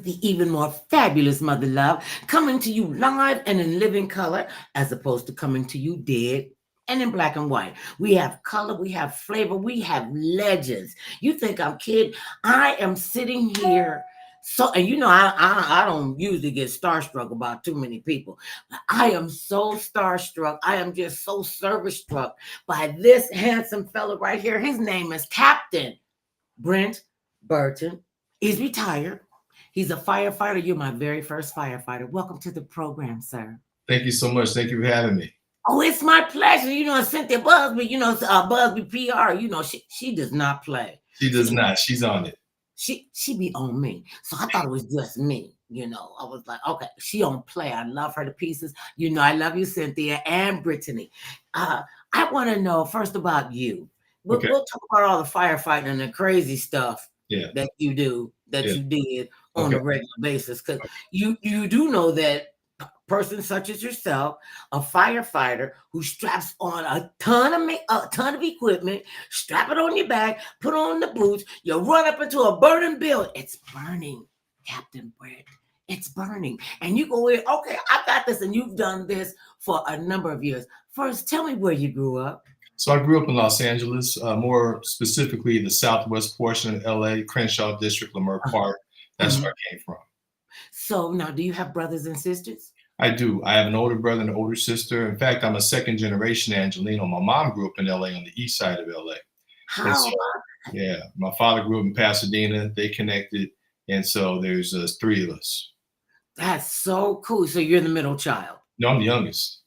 the even more fabulous Mother Love, coming to you live and in living color, as opposed to coming to you dead and in black and white. We have color, we have flavor, we have legends. You think I'm kidding? I am sitting here. So, and I don't usually get starstruck about too many people. I am so starstruck. I am just so service struck by this handsome fella right here. His name is Captain Brent Burton. He's retired. He's a firefighter. You're my very first firefighter. Welcome to the program, sir. Thank you so much. Thank you for having me. Oh, it's my pleasure. Cynthia Busby, Busby PR, she does not play. She does not. She's on it. She be on me. So I thought it was just me. I was like, okay, she don't play. I love her to pieces. I love you, Cynthia and Brittany. I want to know first about you. We'll talk about all the firefighting and the crazy stuff that you do, you did on a regular basis. Because you do know that person such as yourself, a firefighter who straps on a ton of equipment, strap it on your back, put on the boots, you run up into a burning building. It's burning, Captain Brent. It's burning. And you go in, okay, I got this, and you've done this for a number of years. First, tell me where you grew up. So I grew up in Los Angeles, more specifically the southwest portion of LA, Crenshaw District, Leimert Park. That's where I came from. So now, do you have brothers and sisters? I do. I have an older brother and an older sister. In fact, I'm a second generation Angelino. My mom grew up in LA on the east side of LA. How? Yeah, my father grew up in Pasadena. They connected. And so there's three of us. That's so cool. So you're the middle child? No, I'm the youngest.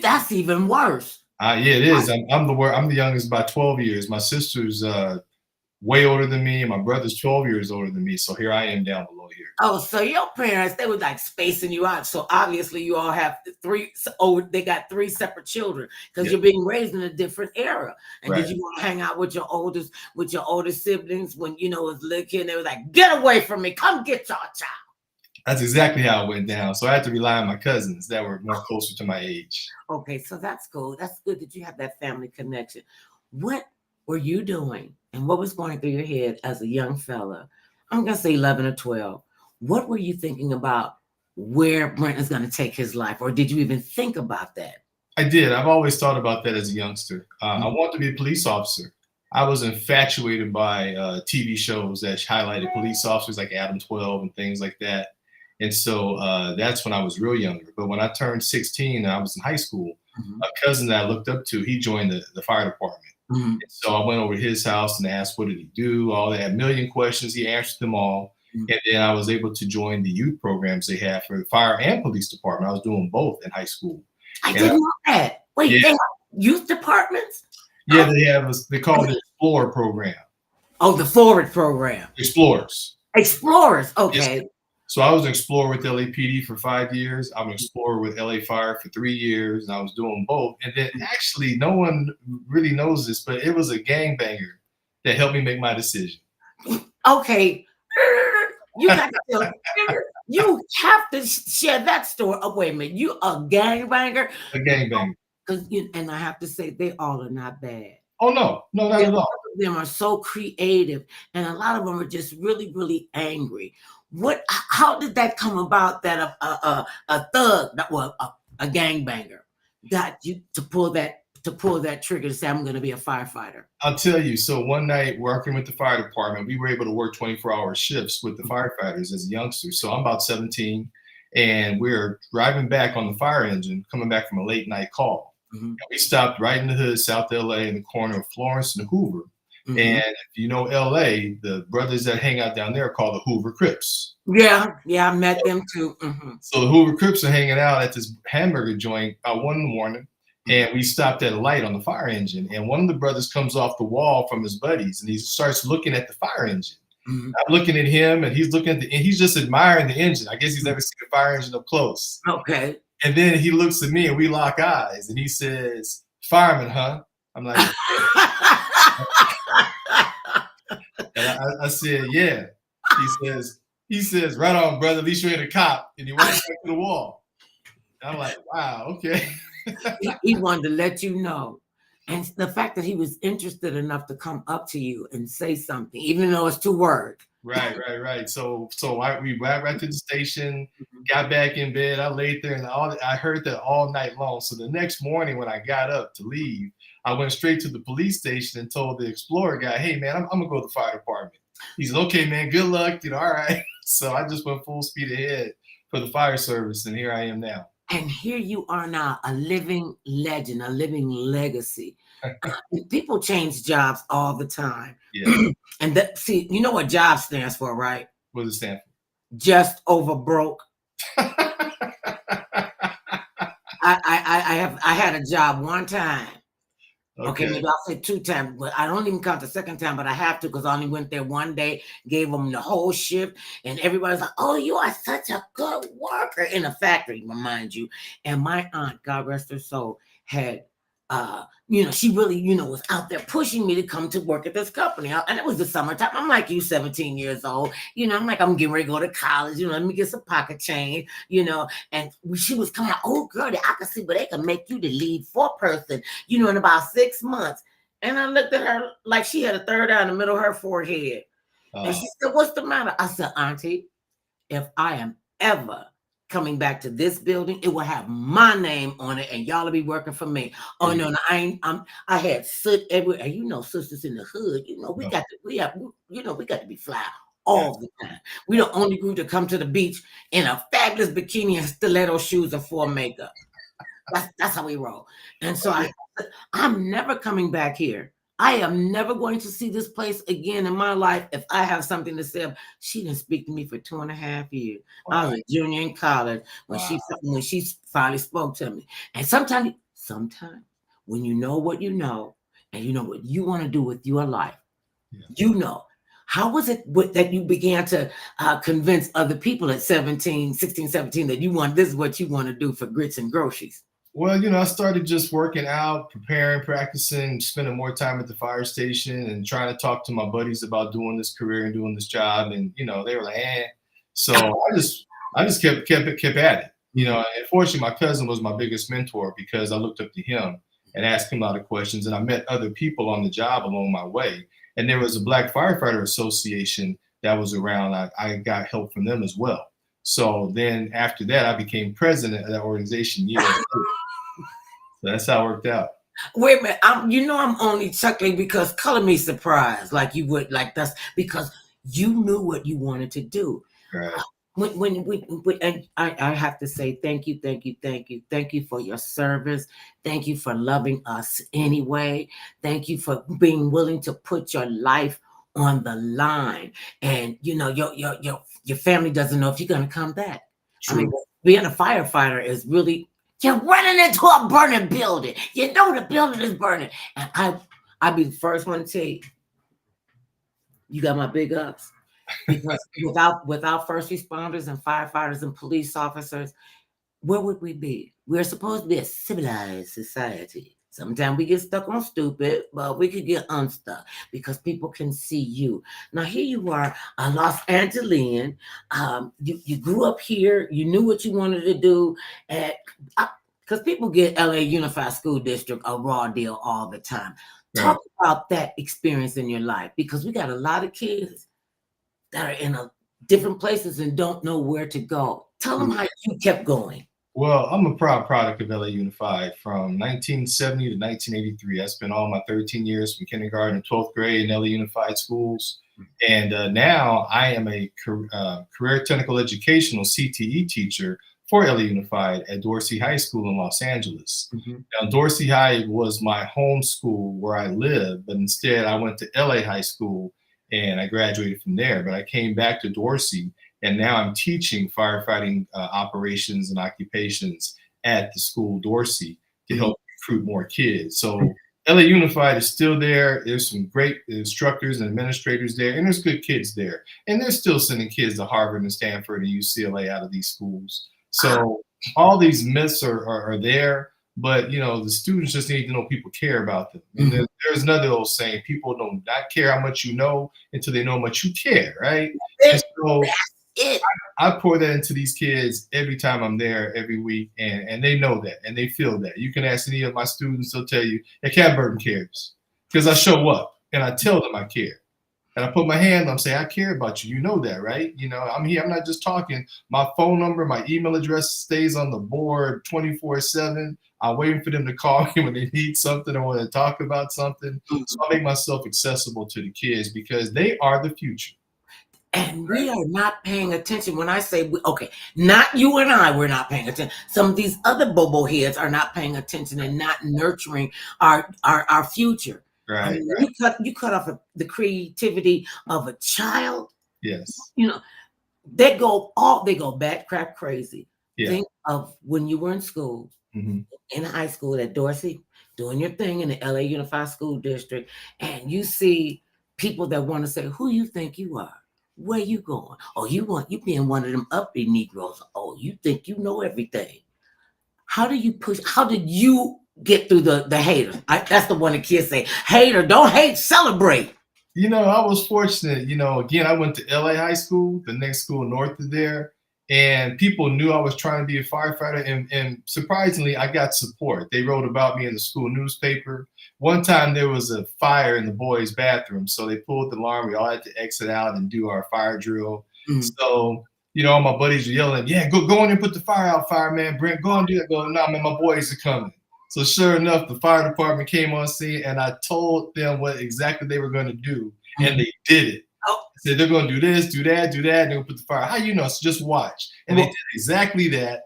That's even worse. Yeah, it is. I'm the youngest by 12 years. My sister's way older than me, and my brother's 12 years older than me. So here I am down below here. Oh, so your parents, they were like spacing you out. So obviously you all have they got three separate children because you're being raised in a different era. And did you want to hang out with your older siblings when, as a little kid, and they were like, get away from me, come get your child? That's exactly how it went down. So I had to rely on my cousins that were more closer to my age. Okay, so that's cool. That's good that you have that family connection. What were you doing and what was going through your head as a young fella? I'm going to say 11 or 12. What were you thinking about where Brent is going to take his life? Or did you even think about that? I did. I've always thought about that as a youngster. I wanted to be a police officer. I was infatuated by TV shows that highlighted police officers like Adam 12 and things like that. And so that's when I was real younger. But when I turned 16 and I was in high school, a cousin that I looked up to, he joined the fire department. So I went over to his house and asked, what did he do? All that, a million questions. He answered them all. And then I was able to join the youth programs they have for the fire and police department. I was doing both in high school. I didn't know that. Wait, they have youth departments? Yeah, they call it the Explorer program. Oh, the Forward program. Explorers. Okay. Yes. So I was an explorer with LAPD for 5 years. I'm an explorer with LA Fire for 3 years, and I was doing both. And then actually, no one really knows this, but it was a gangbanger that helped me make my decision. Okay. You have to share that story. Oh, wait a minute. You a gangbanger? A gangbanger. And I have to say, they all are not bad. Oh, no, not at all. Some of them are so creative, and a lot of them are just really, really angry. How did that come about that a thug, a gangbanger, got you to pull that trigger to say, I'm going to be a firefighter? I'll tell you. So one night working with the fire department, we were able to work 24-hour shifts with the firefighters as youngsters. So I'm about 17, and we're driving back on the fire engine, coming back from a late night call. And we stopped right in the hood, South LA, in the corner of Florence and Hoover. And if you know LA, the brothers that hang out down there are called the Hoover Crips. Yeah, I met them too. So the Hoover Crips are hanging out at this hamburger joint about 1 a.m, and we stopped at a light on the fire engine. And one of the brothers comes off the wall from his buddies, and he starts looking at the fire engine. I'm looking at him, and he's looking at and he's just admiring the engine. I guess he's never seen a fire engine up close. Okay. And then he looks at me, and we lock eyes, and he says, "Fireman, huh?" I'm like, and I said, "Yeah." He says, "Right on, brother. At least you ain't a cop." And he went back to the wall. And I'm like, "Wow, okay." He wanted to let you know And the fact that he was interested enough to come up to you and say something, even though it's 2 words. Right. So we went right to the station, got back in bed. I laid there and I heard that all night long. So the next morning when I got up to leave, I went straight to the police station and told the Explorer guy, hey man, I'm gonna go to the fire department. He said, okay, man, good luck. All right. So I just went full speed ahead for the fire service, and here I am now. And here you are now, a living legend, a living legacy. People change jobs all the time. Yeah. And see, you know what job stands for, right? What does it stand for? Just over broke. I had a job one time. Okay, maybe I'll say 2 times, but I don't even count the second time, but I have to because I only went there one day, gave them the whole shift, and everybody's like, oh, you are such a good worker in a factory, mind you. And my aunt, God rest her soul, had, she really, was out there pushing me to come to work at this company. And it was the summertime. I'm like, you 17 years old, I'm like, I'm getting ready to go to college, let me get some pocket change, and she was coming out, oh, girl, I can see where they can make you the lead foreperson, in about 6 months. And I looked at her like she had a third eye in the middle of her forehead. And she said, what's the matter? I said, Auntie, if I am ever coming back to this building, it will have my name on it, and y'all will be working for me. Oh no, I had soot everywhere. And sisters in the hood, we got to be fly all the time. We the only group to come to the beach in a fabulous bikini and stiletto shoes and full makeup. That's how we roll. And so I'm never coming back here. I am never going to see this place again in my life if I have something to say. She didn't speak to me for 2.5 years. Wow. I was a junior in college when she finally spoke to me. And sometimes when you know what you know and you know what you want to do with your life, how was it that you began to convince other people at 16, 17 that this is what you want to do for grits and groceries? Well, I started just working out, preparing, practicing, spending more time at the fire station and trying to talk to my buddies about doing this career and doing this job. And, they were like, eh. So I just kept at it, and fortunately my cousin was my biggest mentor because I looked up to him and asked him a lot of questions. And I met other people on the job along my way. And there was a Black Firefighter Association that was around. I got help from them as well. So then after that, I became president of that organization. So that's how it worked out. Wait a minute, I'm only chuckling because color me surprised, like you would, like that's because you knew what you wanted to do. Right. And I have to say thank you for your service. Thank you for loving us anyway. Thank you for being willing to put your life on the line. And your family doesn't know if you're going to come back. True. I mean, being a firefighter is really, you're running into a burning building. The building is burning. And I'll be the first one to tell you got my big ups. Because without first responders and firefighters and police officers, where would we be? We're supposed to be a civilized society. Sometimes we get stuck on stupid, but we could get unstuck because people can see you. Now, here you are, a Los Angelean. You grew up here. You knew what you wanted to do. Because people get LA Unified School District a raw deal all the time. Right. Talk about that experience in your life, because we got a lot of kids that are in different places and don't know where to go. Tell them how you kept going. Well, I'm a proud product of LA Unified from 1970 to 1983. I spent all my 13 years from kindergarten to 12th grade in LA Unified schools. And now I am a career technical educational CTE teacher for LA Unified at Dorsey High School in Los Angeles. Mm-hmm. Now, Dorsey High was my home school where I lived, but instead I went to LA High School and I graduated from there. But I came back to Dorsey, and now I'm teaching firefighting operations and occupations at the school Dorsey to help recruit more kids. So LA Unified is still there. There's some great instructors and administrators there, and there's good kids there. And they're still sending kids to Harvard and Stanford and UCLA out of these schools. So all these myths are there, but the students just need to know people care about them. And there's another old saying: people do not care how much you know until they know how much you care, right? And so it. I pour that into these kids every time I'm there every week, and they know that and they feel that. You can ask any of my students, they'll tell you, yeah, Captain Burton cares. Because I show up and I tell them I care. And I put my hand on, say, I care about you. You know that, right? You know, I'm here. I'm not just talking. My phone number, my email address stays on the board 24/7. I'm waiting for them to call me when they need something or want to talk about something. So I make myself accessible to the kids because they are the future. And we are not paying attention. When I say, okay, not you and I, we're not paying attention. Some of these other bobo heads are not paying attention and not nurturing our future. Right, I mean, right. you cut off the creativity of a child. Yes. You know, they go bat crap crazy. Yeah. Think of when you were in school, in high school at Dorsey, doing your thing in the LA Unified School District, and you see people that want to say, who you think you are? Where you going? Oh, you being one of them uppity Negroes. Oh, you think you know everything. How do you push? How did you get through the haters? That's the one the kids say, hater, don't hate, celebrate. You know, I was fortunate. You know, again, I went to LA high school, the next school north of there, and people knew I was trying to be a firefighter. And surprisingly, I got support. They wrote about me in the school newspaper. One time there was a fire in the boys' bathroom, so they pulled the alarm. We all had to exit out and do our fire drill. So, you know, all my buddies were yelling, yeah, go in and put the fire out, fireman Brent. Go and do that. Go, no, man, my boys are coming. So sure enough, the fire department came on scene, and I told them what exactly they were going to do, and they did it. I said, they're going to do this, do that, and they're going to put the fire. How you know? So just watch. And they did exactly that.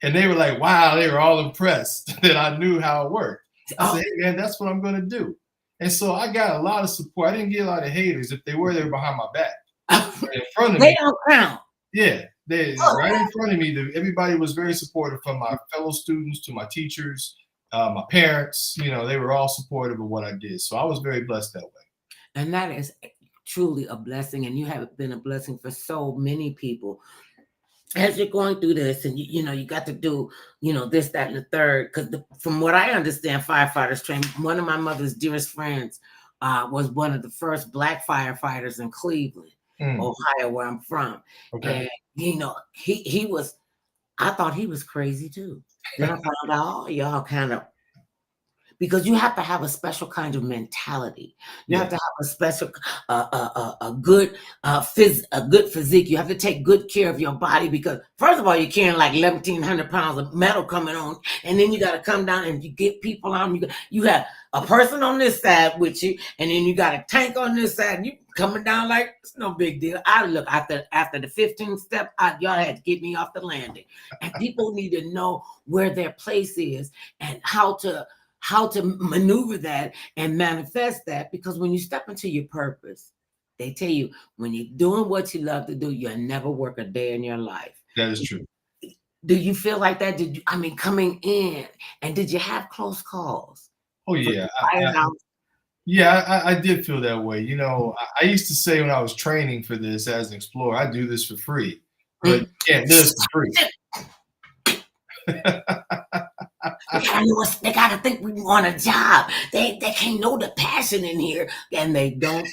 And they were like, wow, they were all impressed that I knew how it worked. I said, hey, man, that's what I'm going to do. And so I got a lot of support. I didn't get a lot of haters. If they were behind my back. In front of me. They don't count. Yeah. Right in front of me, everybody was very supportive, from my fellow students to my teachers, my parents. You know, they were all supportive of what I did. So I was very blessed that way. And that is truly a blessing. And you have been a blessing for so many people. As you're going through this, and you know, you got to do, you know, this, that, and the third. Because from what I understand, firefighters training, one of my mother's dearest friends was one of the first Black firefighters in Cleveland, Ohio, where I'm from. Okay. And, you know, he was, I thought he was crazy too. Then I found out, y'all kind of, because you have to have a special kind of mentality. You have to have a special, a good physique. You have to take good care of your body, because first of all, you're carrying like 1,100 pounds of metal coming on, and then you got to come down and you get people on. You have a person on this side with you, and then you got a tank on this side, and you coming down like it's no big deal. I look after the 15th step, y'all had to get me off the landing. And people need to know where their place is and how to maneuver that and manifest that, because when you step into your purpose, they tell you when you're doing what you love to do, you'll never work a day in your life. That is true. Do you feel like that? Coming in, and did you have close calls? Oh yeah. I did feel that way. You know, I used to say when I was training for this as an explorer, I do this for free, but you can't do this for free. They gotta think we want a job. They can't know the passion in here, and they don't.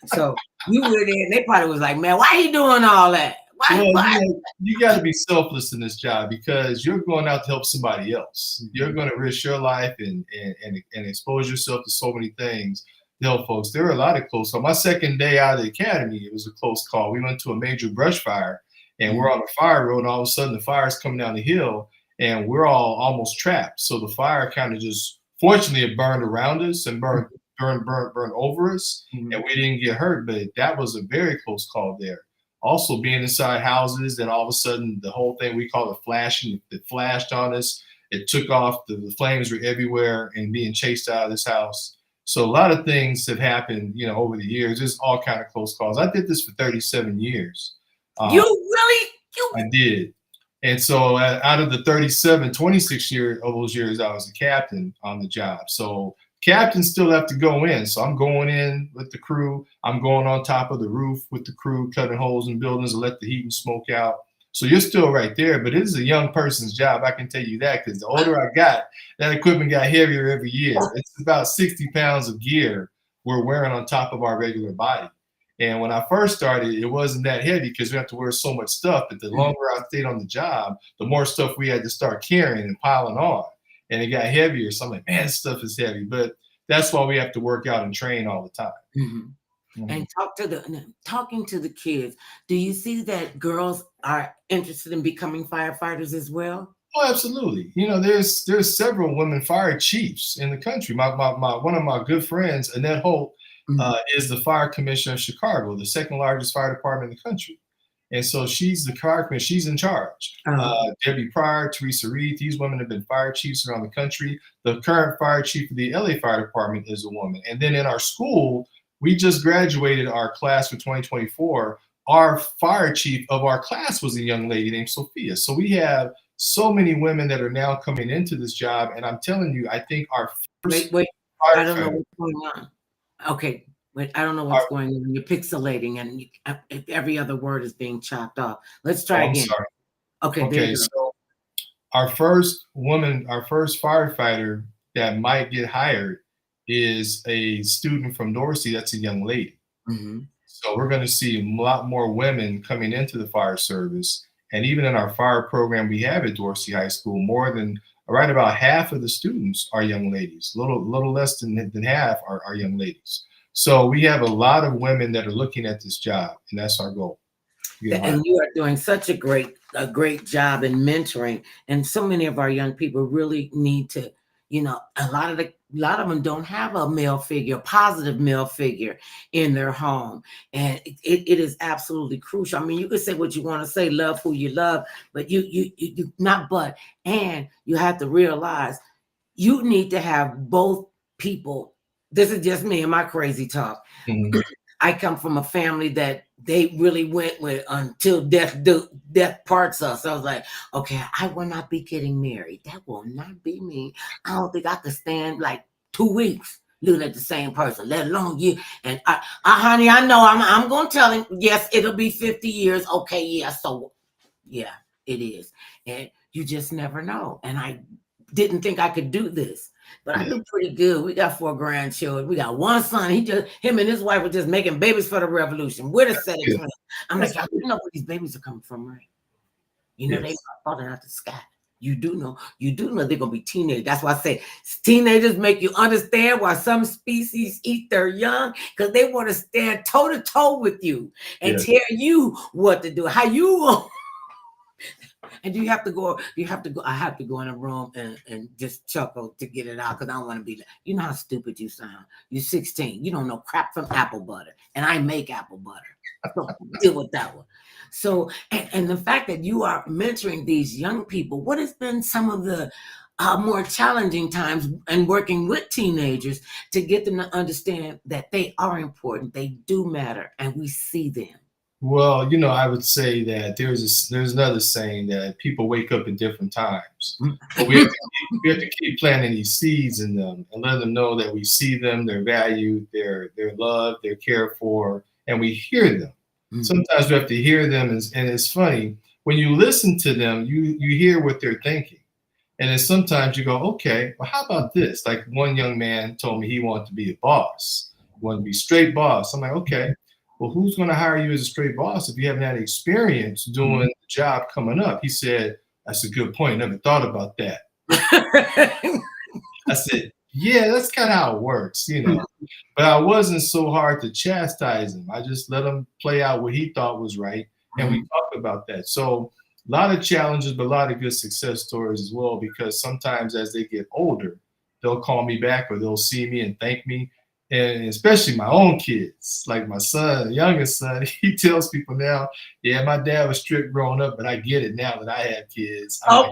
So you were there, and they probably was like, "Man, why are you doing all that?" You got to be selfless in this job, because you're going out to help somebody else. You're going to risk your life and expose yourself to so many things to help folks. There were a lot of close calls. My second day out of the academy, it was a close call. We went to a major brush fire, and we're on a fire road, and all of a sudden the fire's coming down the hill, and we're all almost trapped. So the fire kind of just, fortunately, it burned around us and burned over us, and we didn't get hurt. But that was a very close call there. Also, being inside houses, then all of a sudden the whole thing, we call it flashing, it flashed on us. It took off. The flames were everywhere, and being chased out of this house. So a lot of things have happened, you know, over the years. There's all kind of close calls. I did this for 37 years. You really? I did. And so out of the 26 years of those years, I was a captain on the job. So captains still have to go in. So I'm going in with the crew. I'm going on top of the roof with the crew, cutting holes in buildings to let the heat and smoke out. So you're still right there, but it is a young person's job. I can tell you that, because the older I got, that equipment got heavier every year. It's about 60 pounds of gear we're wearing on top of our regular body. And when I first started, it wasn't that heavy because we have to wear so much stuff. But the longer I stayed on the job, the more stuff we had to start carrying and piling on. And it got heavier. So I'm like, man, this stuff is heavy. But that's why we have to work out and train all the time. And talking to the kids, do you see that girls are interested in becoming firefighters as well? Oh, absolutely. You know, there's several women fire chiefs in the country. My one of my good friends, Annette Holt, is the fire commissioner of Chicago, the second largest fire department in the country. And so she's the fire commissioner. She's in charge. Debbie Pryor, Teresa Reed, these women have been fire chiefs around the country. The current fire chief of the LA Fire Department is a woman. And then in our school, we just graduated our class for 2024. Our fire chief of our class was a young lady named Sophia. So we have so many women that are now coming into this job. And I'm telling you, I think our first wait, I don't know what's going on. Okay, wait, I don't know what's going on. You're pixelating and every other word is being chopped off. Let's try again. Sorry. Okay, so our first firefighter that might get hired is a student from Dorsey. That's a young lady. So we're going to see a lot more women coming into the fire service. And even in our fire program we have at Dorsey High School, more than right about half of the students are young ladies. Little less than half are young ladies. So we have a lot of women that are looking at this job, and that's our goal. And you are doing such a great job in mentoring, and so many of our young people really need to, you know, a lot of them don't have a male figure, positive male figure in their home, and it is absolutely crucial. I mean, you can say what you want to say, love who you love, but you and you have to realize you need to have both people. This is just me and my crazy talk. I come from a family that they really went with until death parts us. So I was like, okay, I will not be getting married. That will not be me. I don't think I could stand like 2 weeks looking at the same person, let alone you. And honey, I know I'm gonna tell him, yes, it'll be 50 years. Okay, yeah, so yeah, it is. And you just never know. And I didn't think I could do this. But I do pretty good. We got 4 grandchildren. We got 1 son. Him and his wife were just making babies for the revolution. We're the set of twins. I'm like, you know where these babies are coming from, right? You know, they are falling out the sky. You do know they're gonna be teenagers. That's why I say teenagers make you understand why some species eat their young, because they want to stand toe to toe with you and tell you what to do, how you. And I have to go in a room and just chuckle to get it out, because I don't want to be, you know how stupid you sound. You're 16. You don't know crap from apple butter. And I make apple butter. So deal with that one. So, and the fact that you are mentoring these young people, what has been some of the more challenging times and working with teenagers to get them to understand that they are important, they do matter, and we see them? Well, you know, I would say that there's another saying that people wake up at different times. But we have to keep planting these seeds in them and let them know that we see them, they're valued, they're loved, they're cared for, and we hear them. Sometimes we have to hear them, and it's funny, when you listen to them, you hear what they're thinking. And then sometimes you go, okay, well, how about this? Like one young man told me he wanted to be a boss, wanted to be straight boss. I'm like, okay. Well, who's going to hire you as a straight boss if you haven't had experience doing the job coming up? He said, that's a good point. Never thought about that. I said, yeah, that's kind of how it works, you know. But I wasn't so hard to chastise him. I just let him play out what he thought was right. And we talked about that. So a lot of challenges, but a lot of good success stories as well, because sometimes as they get older, they'll call me back or they'll see me and thank me. And especially my own kids, like my son, youngest son, he tells people now, yeah, my dad was strict growing up, but I get it now that I have kids. No.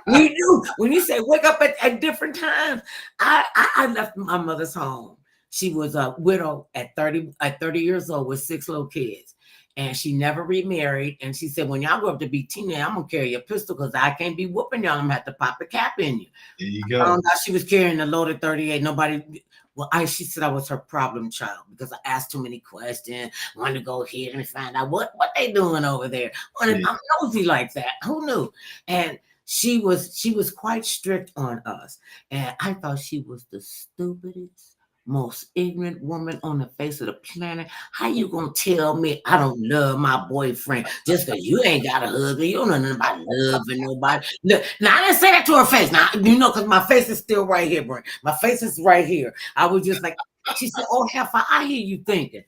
We do. When you say wake up at different times, I left my mother's home. She was a widow at 30 years old with 6 little kids. And she never remarried. And she said, when y'all grow up to be teenagers, I'm going to carry a pistol because I can't be whooping y'all. I'm going to have to pop a cap in you. There you go. She was carrying a loaded 38. She said I was her problem child because I asked too many questions. Wanted to go here and find out what they doing over there. I'm nosy like that. Who knew? And she was quite strict on us. And I thought she was the stupidest, most ignorant woman on the face of the planet. How you gonna tell me I don't love my boyfriend just because you ain't got a husband? You don't know nothing about loving nobody. Look, now I didn't say that to her face. Now you know, because my face is still right here, Brent. My face is right here. I was just like, she said, "Oh, Heifer, I hear you thinking."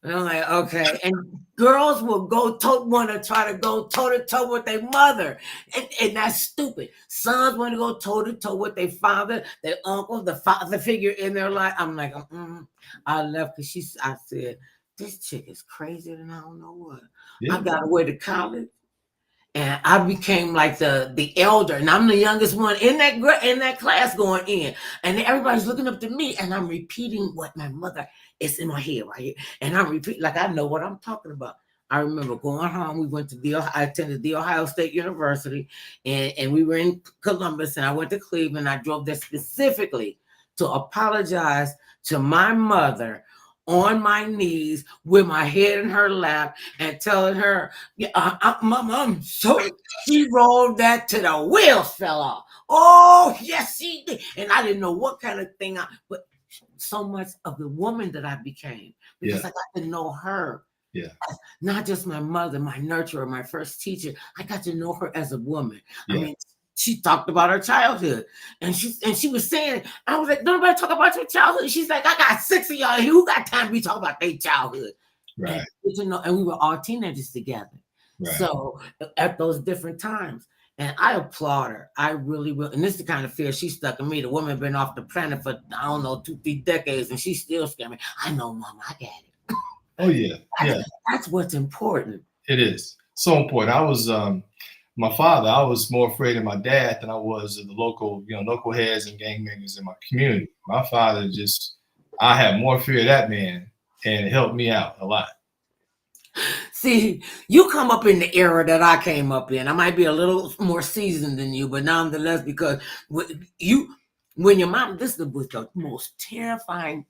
And I'm like, okay. And girls will want to try to go toe to toe with their mother. And that's stupid. Sons want to go toe to toe with their father, their uncle, the father figure in their life. I'm like, I left because I said, this chick is crazier than I don't know what. Yeah. I got away to college. And I became like the elder, and I'm the youngest one in that class going in, and everybody's looking up to me, and I'm repeating what my mother is in my head right here, and I'm repeating like I know what I'm talking about. I remember going home. We went to I attended the Ohio State University, and we were in Columbus, and I went to Cleveland. I drove there specifically to apologize to my mother on my knees with my head in her lap and telling her, my mom, so she rolled that to the wheels fell off. Oh, yes, she did. And I didn't know what kind of thing, but so much of the woman that I became because I got to know her. Yeah. Not just my mother, my nurturer, my first teacher. I got to know her as a woman. Yeah. I mean, she talked about her childhood, and she was saying, I was like, nobody talk about your childhood. She's like, I got 6 of y'all here who got time to be talking about their childhood. Right. And we were all teenagers together. Right. So at those different times. And I applaud her. I really will. And this is the kind of fear she stuck in me. The woman been off the planet for, I don't know, 2-3 decades, and she's still scamming. I know, Mama, I got it. Oh, yeah. That's what's important. It is. So important. I was... my father, I was more afraid of my dad than I was of the local heads and gang members in my community. My father I had more fear of that man, and it helped me out a lot. See, you come up in the era that I came up in. I might be a little more seasoned than you, but nonetheless, because when your mom, this was the most terrifying.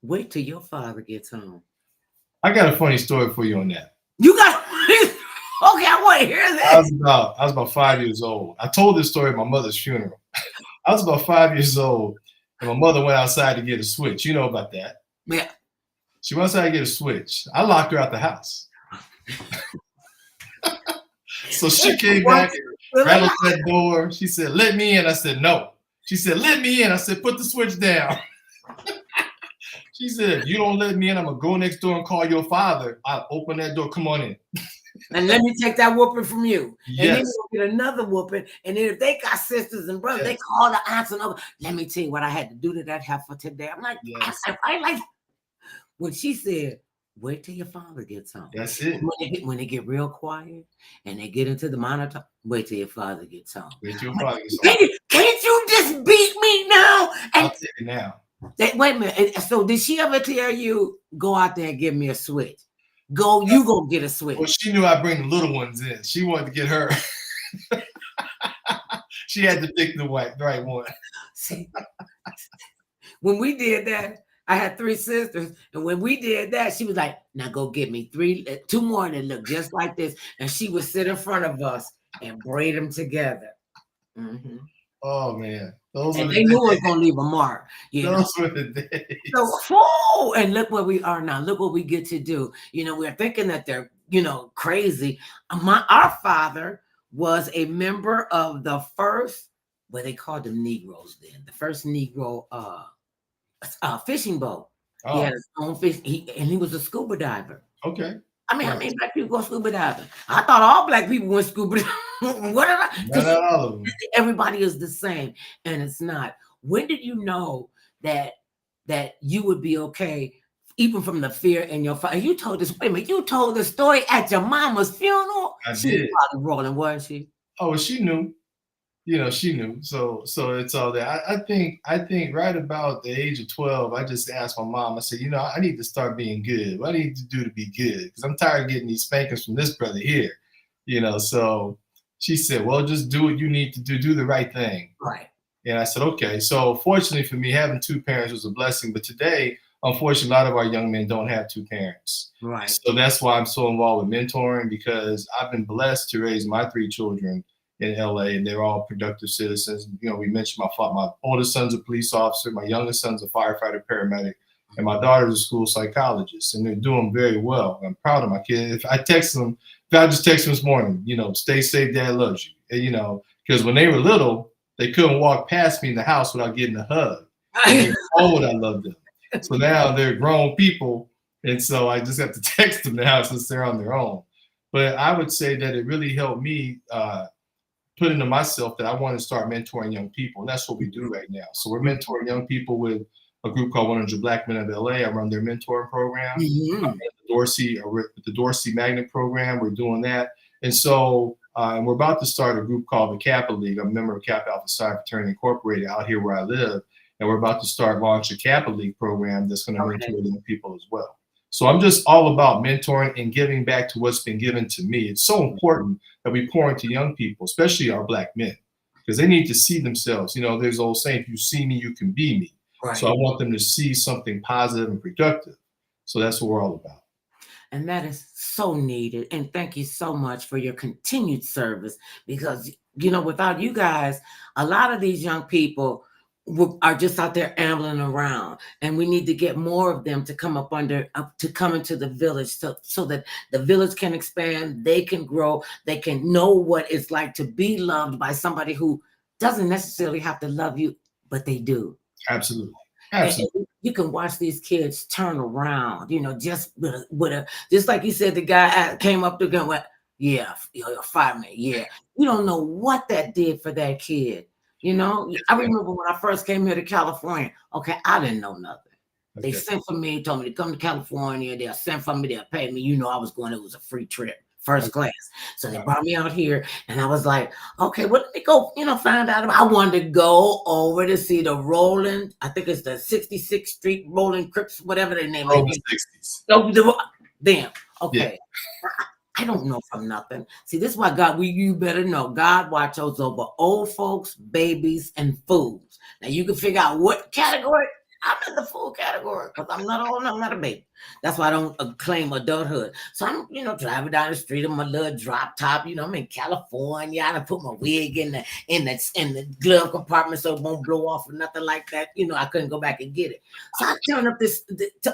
Wait till your father gets home. I got a funny story for you on that. You got okay, I want to hear that. I was about 5 years old. I told this story at my mother's funeral. I was about 5 years old, and my mother went outside to get a switch. You know about that. Yeah. She went outside to get a switch. I locked her out the house. So she came back, rattled that door. She said, "Let me in." I said, "No." She said, "Let me in." I said, "Put the switch down." She said, "You don't let me in, I'm going to go next door and call your father. I'll open that door. Come on in." And let me take that whooping from you. Yes. And then we'll get another whooping. And then if they got sisters and brothers, they call the aunts and others. Let me tell you what I had to do to that heifer today. I'm like, I like when she said, wait till your father gets home. That's it. When they get real quiet and they get into the monitor, wait till your father gets home. Wait till your father gets home. Can't you just beat me now? I'll take it now. Wait a minute. So did she ever tell you, go out there and give me a switch? You go get a switch. Well, she knew I'd bring the little ones in. She wanted to get her. She had to pick the right one. See, when we did that, I had 3 sisters, and when we did that, she was like, now go get me 2 more that look just like this. And she would sit in front of us and braid them together. Mm-hmm. Oh, man. They knew it was going to leave a mark. Those were the days. So, and look where we are now. Look what we get to do. We're thinking that they're, crazy. Our father was a member of the first, what they called them Negroes then, the first Negro fishing boat. Oh. He had his own fish, and he was a scuba diver. Okay. I mean, how many black people go scuba diving? I thought all black people went scuba diving. What Not all of them. Everybody is the same, and it's not. When did you know that you would be okay, even from the fear in your father? You told this. Wait a minute. You told the story at your mama's funeral. She did. Was probably rolling, wasn't she? Oh, she knew. She knew. So it's all there. I think right about the age of 12, I just asked my mom. I said, I need to start being good. What do I need to do to be good? Because I'm tired of getting these spankings from this brother here. So she said, well, just do what you need to do. Do the right thing. Right. And I said, okay. So fortunately for me, having 2 parents was a blessing. But today, unfortunately, a lot of our young men don't have 2 parents. Right. So that's why I'm so involved with mentoring, because I've been blessed to raise my 3 children in LA, and they're all productive citizens. You know, we mentioned my oldest son's a police officer, my youngest son's a firefighter paramedic, and my daughter's a school psychologist, and they're doing very well. I'm proud of my kid. If I text them, if I just text them this morning, you know, stay safe, Dad loves you. And, you know, because when they were little, they couldn't walk past me in the house without getting a hug. They told I loved them. So now they're grown people, and so I just have to text them now since they're on their own. But I would say that it really helped me put into myself that I want to start mentoring young people, and that's what we do right now. So we're mentoring young people with a group called 100 Black Men of LA. I run their mentoring program. The Dorsey Magnet program. We're doing that. And so and we're about to start a group called the Kappa League. I'm a member of Kappa Alpha Psi Fraternity Incorporated out here where I live. And we're about to launch a Kappa League program that's going to mentor young people as well. So I'm just all about mentoring and giving back to what's been given to me. It's so important that we pour into young people, especially our Black men, because they need to see themselves. You know, there's an old saying, if you see me, you can be me. Right. So I want them to see something positive and productive. So that's what we're all about. And that is so needed. And thank you so much for your continued service, because, you know, without you guys, a lot of these young people are just out there ambling around, and we need to get more of them to come to come into the village so that the village can expand, they can grow, they can know what it's like to be loved by somebody who doesn't necessarily have to love you, but they do. Absolutely. And you can watch these kids turn around, you know, just just like you said, the guy came up to him and went, yeah, you're a fireman. Yeah. You don't know what that did for that kid. You know, I remember when I first came here to California, okay, I didn't know nothing. Okay. They sent for me, told me to come to California. They'll send for me, they'll pay me. You know, I was going, it was a free trip, first class. So they brought me out here, and I was like, okay, well, let me go, you know, find out. I wanted to go over to see the rolling, I think it's the 66th Street Rolling Crips, whatever their name is. 60s. Damn, okay. Yeah. I don't know from nothing. See, this is why you better know. God watches over old folks, babies, and fools. Now you can figure out what category. I'm in the fool category because I'm not old, I'm not a baby. That's why I don't claim adulthood. So I'm, you know, driving down the street in my little drop top. You know, I'm in California. I done put my wig in the glove compartment so it won't blow off or nothing like that. You know, I couldn't go back and get it. So I turned up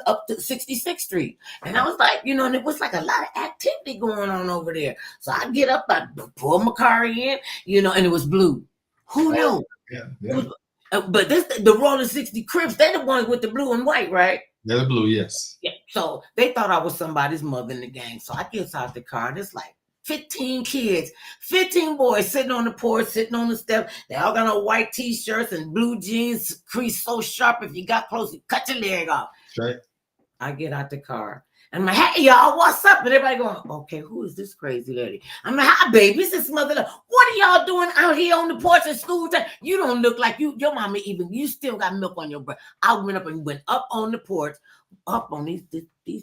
up to 66th Street, and I was like, you know, and it was like a lot of activity going on over there. So I get up, I pull my car in, you know, and it was blue. Who knew? Yeah. But the Rolling 60 Crips, they're the ones with the blue and white, right? They're the blue, yes. Yeah. So they thought I was somebody's mother in the gang. So I get out the car, and it's like 15 kids, 15 boys sitting on the porch, sitting on the step. They all got on white t-shirts and blue jeans, creased so sharp if you got close, you cut your leg off. Right. I get out the car. I'm like, hey, y'all, what's up? And everybody going, okay, who is this crazy lady? I'm like, hi, baby, it's this mother. What are y'all doing out here on the porch at school time? You don't look like your mama even, you still got milk on your breath. I went up on the porch, up on these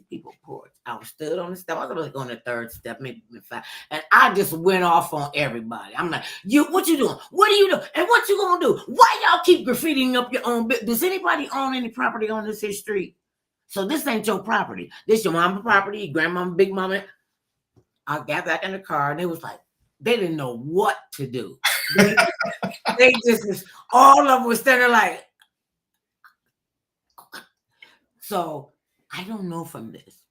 people's porch. I was stood on the step. I was like on the third step, maybe five. And I just went off on everybody. I'm like, what you doing? What are you doing? And what you gonna do? Why y'all keep graffitiing up your own business? Does anybody own any property on this here street? So this ain't your property. This your mama's property, your grandmama, big mama. I got back in the car, and it was like, they didn't know what to do. They just, all of them were standing like. So I don't know from this.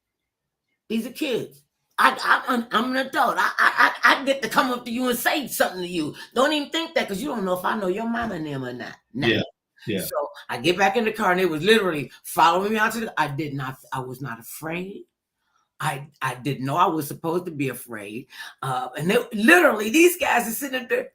These are kids. I'm an adult. I get to come up to you and say something to you. Don't even think that, because you don't know if I know your mama and them or not. No. Yeah. Yeah. So I get back in the car, and they was literally following me out to I was not afraid. I didn't know I was supposed to be afraid. And literally these guys are sitting up there.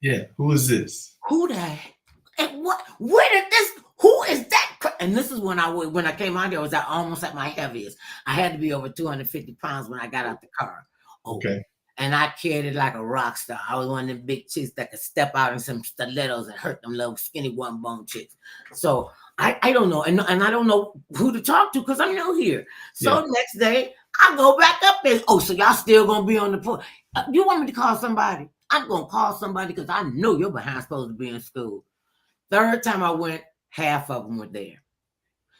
Yeah. Who is this? Who the heck? And what? Where did this? Who is that? And this is when I came out there, I was almost at my heaviest. I had to be over 250 pounds when I got out the car. Okay. And I carried it like a rock star. I was one of them big chicks that could step out in some stilettos and hurt them little skinny one bone chicks. So I don't know. And I don't know who to talk to because I'm new here. So Next day, I go back up there. Oh, so y'all still going to be on the porch? You want me to call somebody? I'm going to call somebody because I know your behind's supposed to be in school. Third time I went, half of them were there.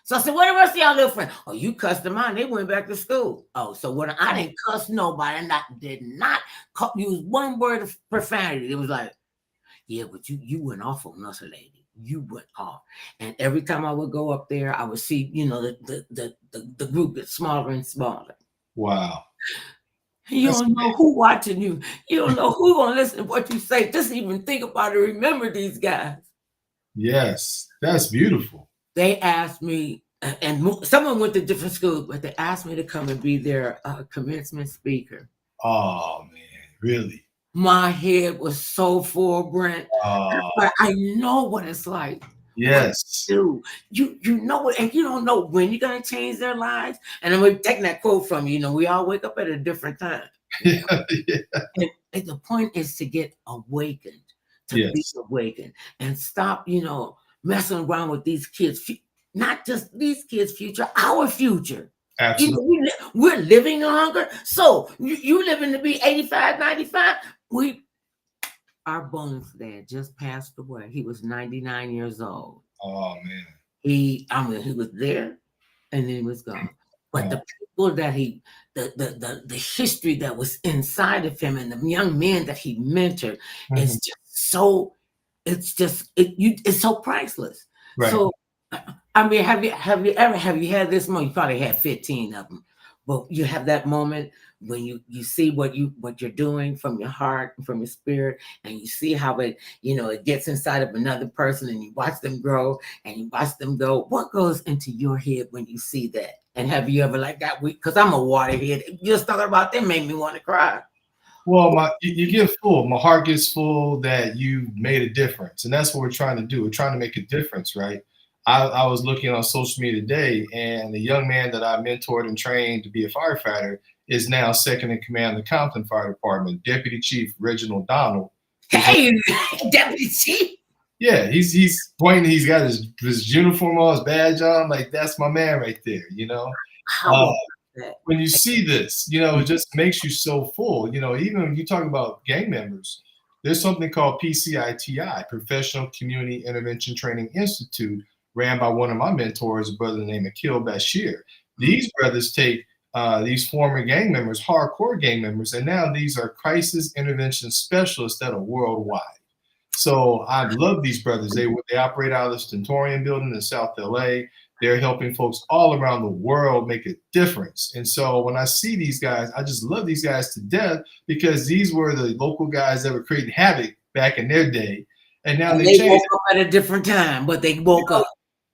So I said, where the rest of y'all little friends? Oh, you cussed them out. They went back to school. Oh, so when I didn't cuss nobody, and I did not use one word of profanity. It was like, yeah, but you went off on us, lady. You went off. And every time I would go up there, I would see, the group get smaller and smaller. Wow. You don't know who watching you. You don't know who gonna listen to what you say. Just even think about it. Remember these guys. Yes, that's beautiful. They asked me, and someone went to different schools, but they asked me to come and be their commencement speaker. Oh man, really? My head was so full, Brent. But I know what it's like. Yes. You know it, and you don't know when you're gonna change their lives. And then we're taking that quote from you. We all wake up at a different time. Yeah. And the point is to get awakened, to be awakened, and stop, messing around with these kids. Not just these kids' future, our future. Absolutely. We're living longer. So you living to be 85, 95. Our bonus dad just passed away. He was 99 years old. Oh man. He was there and then he was gone. But the people that the history that was inside of him and the young men that he mentored is just so, it's so priceless. Right. So I mean, have you had this moment? You probably had 15 of them, but you have that moment when you see what you're doing from your heart and from your spirit, and you see how it gets inside of another person, and you watch them grow and you watch them go. What goes into your head when you see that? And have you ever like that? Because I'm a waterhead. Just talking about them made me want to cry. Well, you get full. My heart gets full that you made a difference, and that's what we're trying to do. We're trying to make a difference, right? I was looking on social media today, and the young man that I mentored and trained to be a firefighter is now second in command of the Compton Fire Department, Deputy Chief Reginald Donald. Hey, Deputy Chief. Yeah, he's pointing. He's got his uniform on, his badge on. Like, that's my man right there. When you see this, it just makes you so full. Even when you talk about gang members, there's something called PCITI, Professional Community Intervention Training Institute, ran by one of my mentors, a brother named McFaul Bashir. These brothers take these former gang members, hardcore gang members, and now these are crisis intervention specialists that are worldwide. So I love these brothers. They operate out of the Stentorian building in South LA. They're helping folks all around the world make a difference. And so when I see these guys, I just love these guys to death, because these were the local guys that were creating havoc back in their day. And now they woke up at a different time, but they woke up.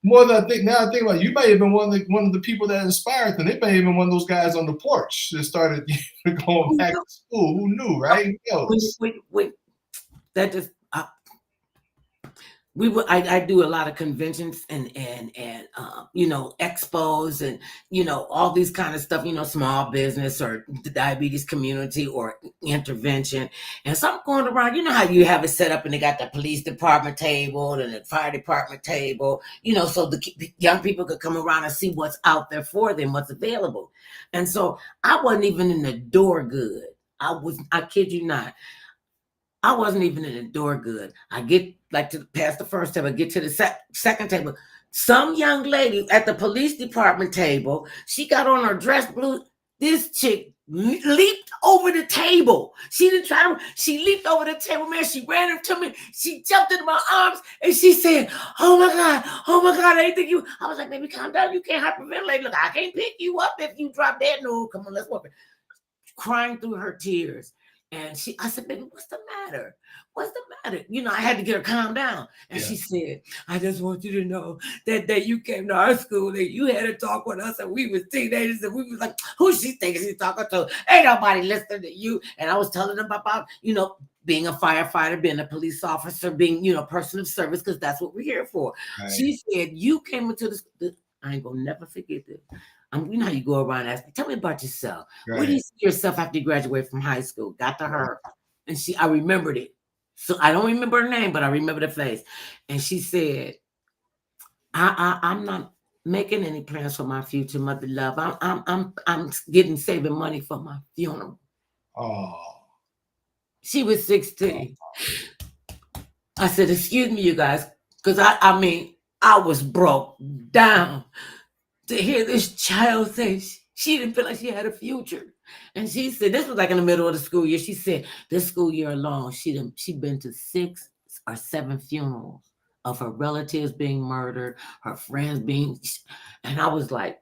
More than I think about it, you may have been one of the people that inspired them. They may have been one of those guys on the porch that started going back to school. Who knew, right? Wait. That just I do a lot of conventions and expos and all these kind of stuff, small business or the diabetes community or intervention. And so I'm going around, how you have it set up and they got the police department table and the fire department table, so the young people could come around and see what's out there for them, what's available. And so I wasn't even in the door good. I kid you not. I wasn't even in the door good. I get past the first table, I get to the second table. Some young lady at the police department table, she got on her dress blue. This chick leaped over the table. She leaped over the table, man. She ran up to me. She jumped into my arms and she said, oh my God, I think you. I was like, baby, calm down. You can't hyperventilate. Look, I can't pick you up if you drop dead. No, come on, let's walk. Crying through her tears. And I said, baby, what's the matter? What's the matter? I had to get her calm down. And she said, I just want you to know that you came to our school and you had to talk with us and we was teenagers and we was like, who she thinks she's talking to? Ain't nobody listening to you. And I was telling them about, being a firefighter, being a police officer, being, a person of service, because that's what we're here for. Right. She said, you came into this. I ain't gonna never forget this. You know how you go around asking, tell me about yourself. Right. Where do you see yourself after you graduate from high school? Got to her. And I remembered it. So I don't remember her name, but I remember the face. And she said, I'm not making any plans for my future, mother love. I'm saving money for my funeral. Oh. She was 16. I said, excuse me, you guys, because I was broke down. to hear this child say she didn't feel like she had a future. And she said, this was like in the middle of the school year. She said, this school year alone, she'd been to 6 or 7 funerals of her relatives being murdered, her friends being, and I was like,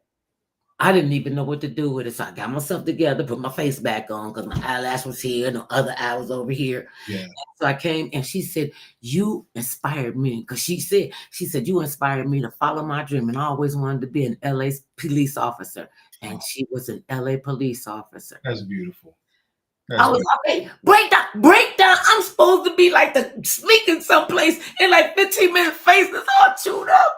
I didn't even know what to do with it. So I got myself together, put my face back on because my eyelash was here and the other eye was over here. Yeah. So I came and she said, you inspired me. Because she said, you inspired me to follow my dream. And I always wanted to be an LA police officer. And she was an LA police officer. That's beautiful. I was okay, break down. I'm supposed to be like the sneaking someplace in like 15 minutes, faces all chewed up.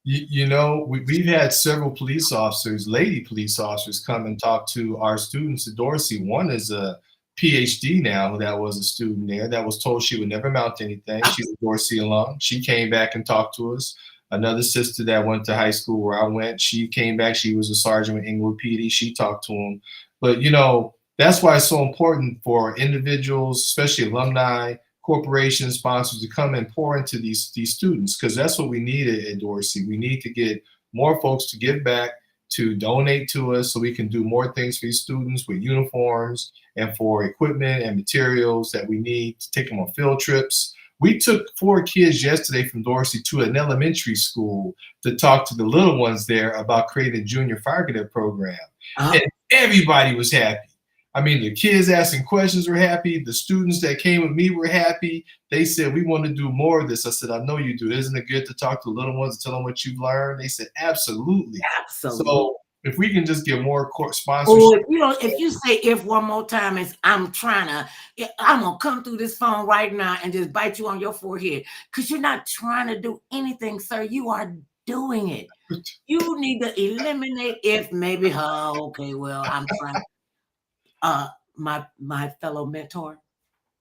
You know, we've had several police officers, lady police officers, come and talk to our students at Dorsey. One is a PhD now that was a student there that was told she would never mount anything. She's a Dorsey alum. She came back and talked to us. Another sister that went to high school where I went, she came back. She was a sergeant with Inglewood PD. She talked to him. But, you know, that's why it's so important for individuals, especially alumni, corporations, sponsors, to come and pour into these students, because that's what we need at Dorsey. We need to get more folks to give back, to donate to us so we can do more things for these students with uniforms and for equipment and materials that we need to take them on field trips. We took 4 kids yesterday from Dorsey to an elementary school to talk to the little ones there about creating a junior fire cadet program. And everybody was happy. I mean, the kids asking questions were happy. The students that came with me were happy. They said, we want to do more of this. I said, I know you do. Isn't it good to talk to the little ones and tell them what you've learned? They said, absolutely. Absolutely. So if we can just get more sponsorship. Or, you know, if you say if one more time, I'm going to come through this phone right now and just bite you on your forehead, because you're not trying to do anything, sir. You are doing it. You need to eliminate if maybe, okay, well, I'm trying. My fellow mentor.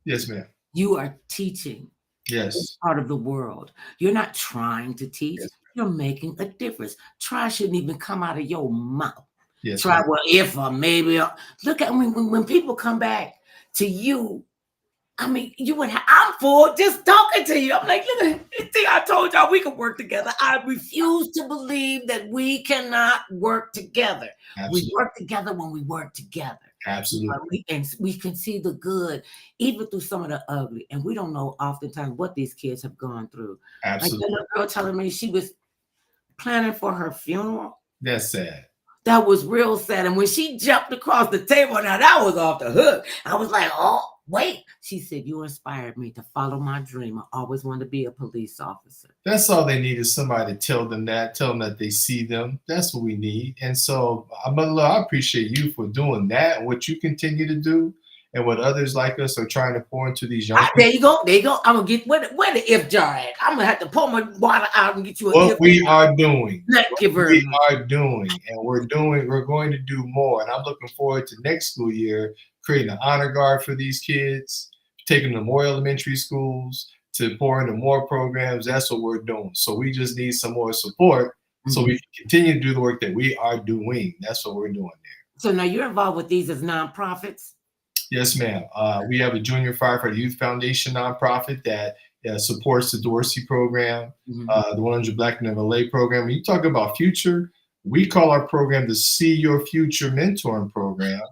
Yes, ma'am. You are teaching. Yes. This part of the world. You're not trying to teach. Yes. You're making a difference. Try shouldn't even come out of your mouth. Yes. Try, well, if or maybe. Look at when people come back to you. I mean, I'm full just talking to you. I'm like, look, see, I told y'all we could work together. I refuse to believe that we cannot work together. Absolutely. We work together when we work together. Absolutely. And we can see the good, even through some of the ugly. And we don't know oftentimes what these kids have gone through. Absolutely. Like the little girl telling me she was planning for her funeral. That's sad. That was real sad. And when she jumped across the table, now that was off the hook. I was like, oh, wait. She said, you inspired me to follow my dream. I always wanted to be a police officer. That's all they need, is somebody to tell them that they see them. That's what we need. And so I appreciate you for doing that, and what you continue to do, and what others like us are trying to pour into these young people. There you go. I'm going to get, where the if jar at? I'm going to have to pour my water out and get you a what if we are doing. Thank you very much. We are doing, and we're going to do more. And I'm looking forward to next school year, creating an honor guard for these kids, taking them to more elementary schools, to pour into more programs. That's what we're doing. So we just need some more support so we can continue to do the work that we are doing. That's what we're doing there. So now you're involved with these as nonprofits? Yes, ma'am. We have a Junior Firefighter Youth Foundation nonprofit that supports the Dorsey program, the 100 Black Men of LA program. When you talk about future, we call our program the See Your Future Mentoring Program.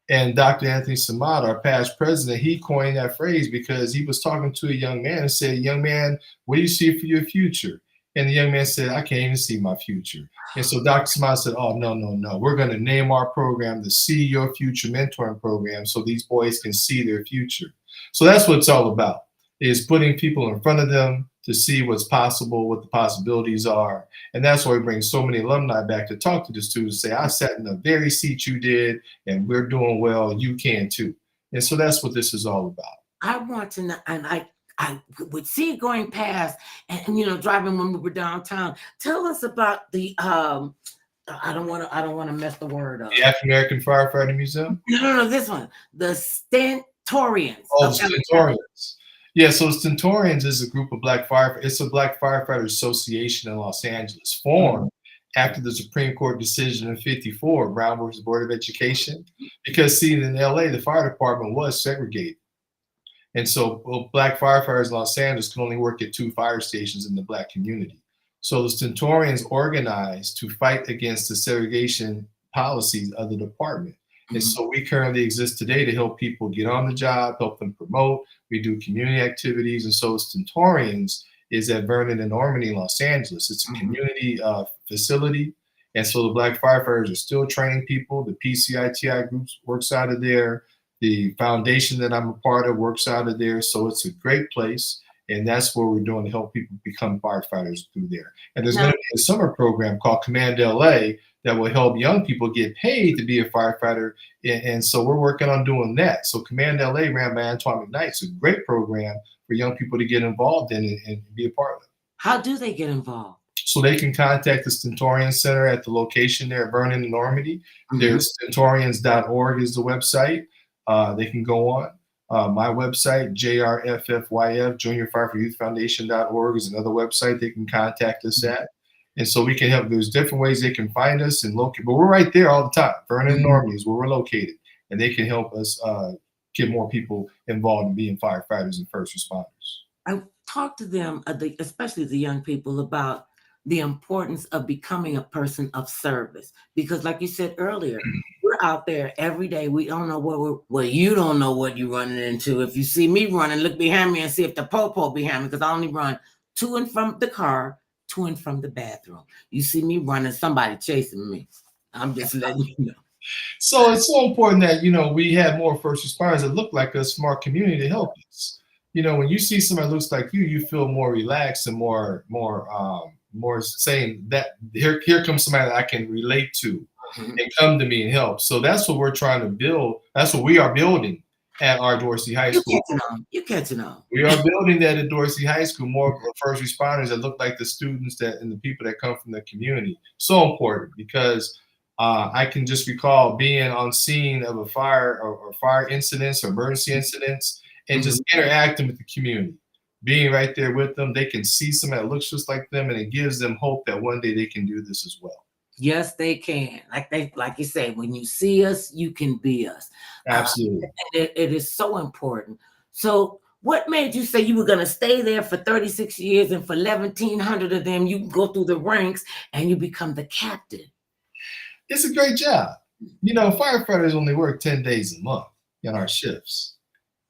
And Dr. Anthony Samad, our past president, he coined that phrase because he was talking to a young man and said, young man, what do you see for your future? And the young man said, I can't even see my future. And so Dr. Samad said, oh, no. We're going to name our program the See Your Future Mentoring Program so these boys can see their future. So that's what it's all about, is putting people in front of them to see what's possible, what the possibilities are. And that's why we bring so many alumni back to talk to the students, say, I sat in the very seat you did, and we're doing well, you can too. And so that's what this is all about. I want to know, and I would see it going past and driving when we were downtown. Tell us about the I don't want to mess the word up. The African American Firefighting Museum? No, this one. The Stentorians. Oh, the Stentorians. Yeah, so Stentorians is a group of Black firefighters. It's a Black Firefighter Association in Los Angeles, formed after the Supreme Court decision in '54, Brown versus Board of Education, because see, in LA, the fire department was segregated. And so Black firefighters in Los Angeles can only work at 2 fire stations in the Black community. So the Stentorians organized to fight against the segregation policies of the department. And so we currently exist today to help people get on the job, help them promote. We do community activities. And so Stentorians is at Vernon and Normandy in Los Angeles. It's a community facility. And so the Black firefighters are still training people. The PCITI groups works out of there. The foundation that I'm a part of works out of there. So it's a great place. And that's what we're doing to help people become firefighters through there. And there's going to be a summer program called Command LA that will help young people get paid to be a firefighter. And so we're working on doing that. So Command LA, ran by Antoine McKnight, is a great program for young people to get involved in and be a part of. How do they get involved? So they can contact the Stentorian Center at the location there at Vernon and Normandy. There's stentorians.org is the website. They can go on. My website, JRFFYF, Junior Firefighter Youth Foundation.org is another website they can contact us at. And so we can help. There's different ways they can find us and locate, but we're right there all the time. Vernon and Normandy is where we're located, and they can help us get more people involved in being firefighters and first responders. I talk to them, especially the young people, about the importance of becoming a person of service. Because like you said earlier, we're out there every day. We don't know you don't know what you're running into. If you see me running, look behind me and see if the popo behind me, because I only run to and from the car, to and from the bathroom. You see me running, somebody chasing me. I'm just letting you know. So it's so important that, we have more first responders that look like us from our community to help us. When you see somebody that looks like you feel more relaxed and more saying that here comes somebody that I can relate to and come to me and help. So that's what we're trying to build. That's what we are building at our Dorsey High School. You're catching on. We are building that at Dorsey High School, more first responders that look like the students and the people that come from the community. So important, because I can just recall being on scene of a fire or fire incidents or emergency incidents and just interacting with the community. Being right there with them, they can see somebody that looks just like them, and it gives them hope that one day they can do this as well. Yes, they can. Like you say, when you see us, you can be us. Absolutely. It is so important. So what made you say you were going to stay there for 36 years, and for 1,100 of them, you go through the ranks and you become the captain? It's a great job. Firefighters only work 10 days a month in our shifts.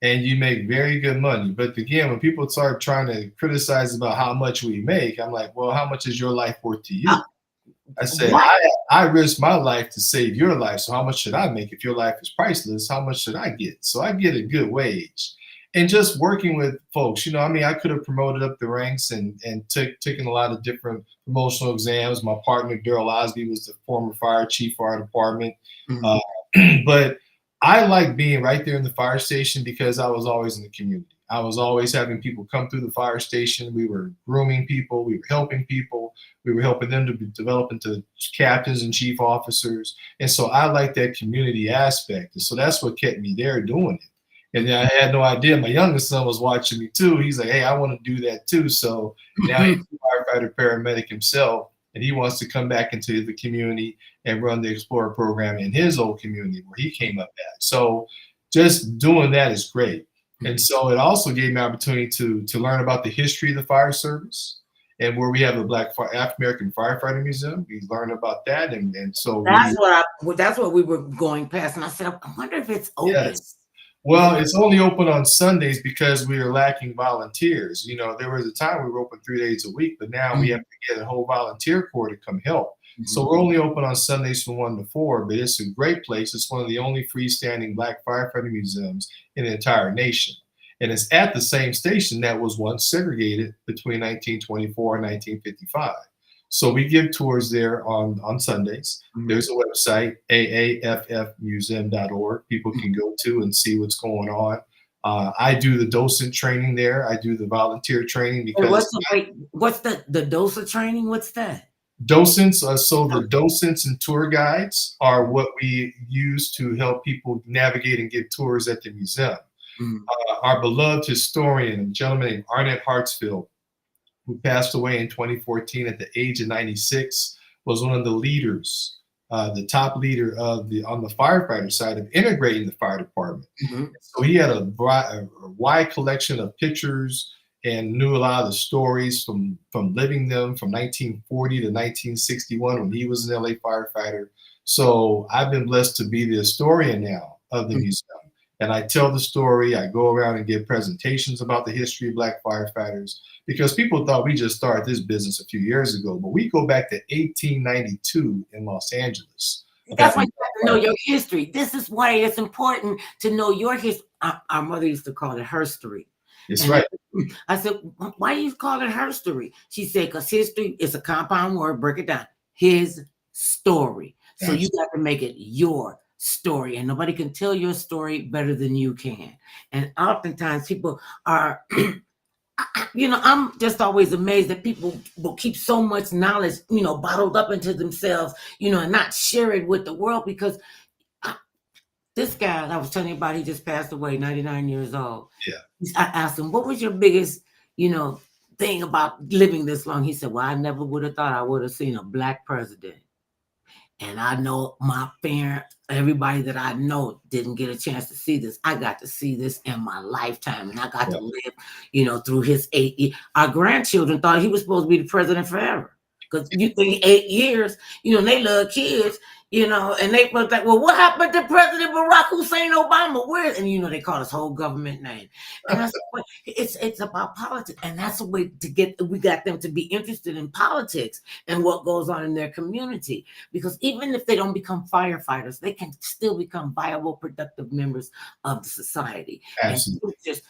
And you make very good money. But again, when people start trying to criticize about how much we make, I'm like, well, how much is your life worth to you? I said, I risk my life to save your life. So how much should I make? If your life is priceless, how much should I get? So I get a good wage. And just working with folks, I could have promoted up the ranks and taken a lot of different promotional exams. My partner, Daryl Osby, was the former fire chief for our department. But I like being right there in the fire station because I was always in the community. I was always having people come through the fire station. We were grooming people. We were helping people. We were helping them to develop into captains and chief officers. And so I like that community aspect. And so that's what kept me there doing it. And I had no idea. My youngest son was watching me too. He's like, hey, I want to do that too. So now he's a firefighter paramedic himself. And he wants to come back into the community and run the Explorer program in his old community where he came up at. So just doing that is great. And so it also gave me an opportunity to learn about the history of the fire service, and where we have a Black African American Firefighter Museum. We learned about that. And so that's what we were going past. And I said, I wonder if it's open. Yes. Well, it's only open on Sundays because we are lacking volunteers. There was a time we were open 3 days a week, but now we have to get a whole volunteer corps to come help. So we're only open on Sundays from 1 to 4, but it's a great place. It's one of the only freestanding Black firefighter museums in the entire nation. And it's at the same station that was once segregated between 1924 and 1955. So we give tours there on Sundays. There's a website, aaffmuseum.org. People can go to and see what's going on. I do the docent training there. I do the volunteer training because what's the docent training? What's that? Docents. So the docents and tour guides are what we use to help people navigate and get tours at the museum. Our beloved historian, a gentleman named Arnett Hartsfield, who passed away in 2014 at the age of 96, was one of the leaders, the top leader on the firefighter side of integrating the fire department. So he had a wide collection of pictures and knew a lot of the stories from living them from 1940 to 1961 when he was an LA firefighter. So I've been blessed to be the historian now of the museum. And I tell the story. I go around and give presentations about the history of Black firefighters, because people thought we just started this business a few years ago, but we go back to 1892 in Los Angeles. That's why you have to know your history. This is why it's important to know your history. Our mother used to call it herstory. That's right. I said, why do you call it herstory? She said, because history is a compound word. Break it down. His story. So you got to make it your story, and nobody can tell your story better than you can. And oftentimes people are, I'm just always amazed that people will keep so much knowledge, bottled up into themselves, and not share it with the world. Because this guy I was telling you about, he just passed away, 99 years old. Yeah. I asked him, what was your biggest, thing about living this long? He said, well, I never would have thought I would have seen a Black president. And I know my parents, everybody that I know didn't get a chance to see this. I got to see this in my lifetime, and I got to live, through his 8 years. Our grandchildren thought he was supposed to be the president forever. Because you think 8 years, they love kids, and they was like, well, what happened to President Barack Hussein Obama? Where? And they call his whole government name. And that's it's about politics. And that's a way we got them to be interested in politics and what goes on in their community. Because even if they don't become firefighters, they can still become viable, productive members of the society. Absolutely. And teachers,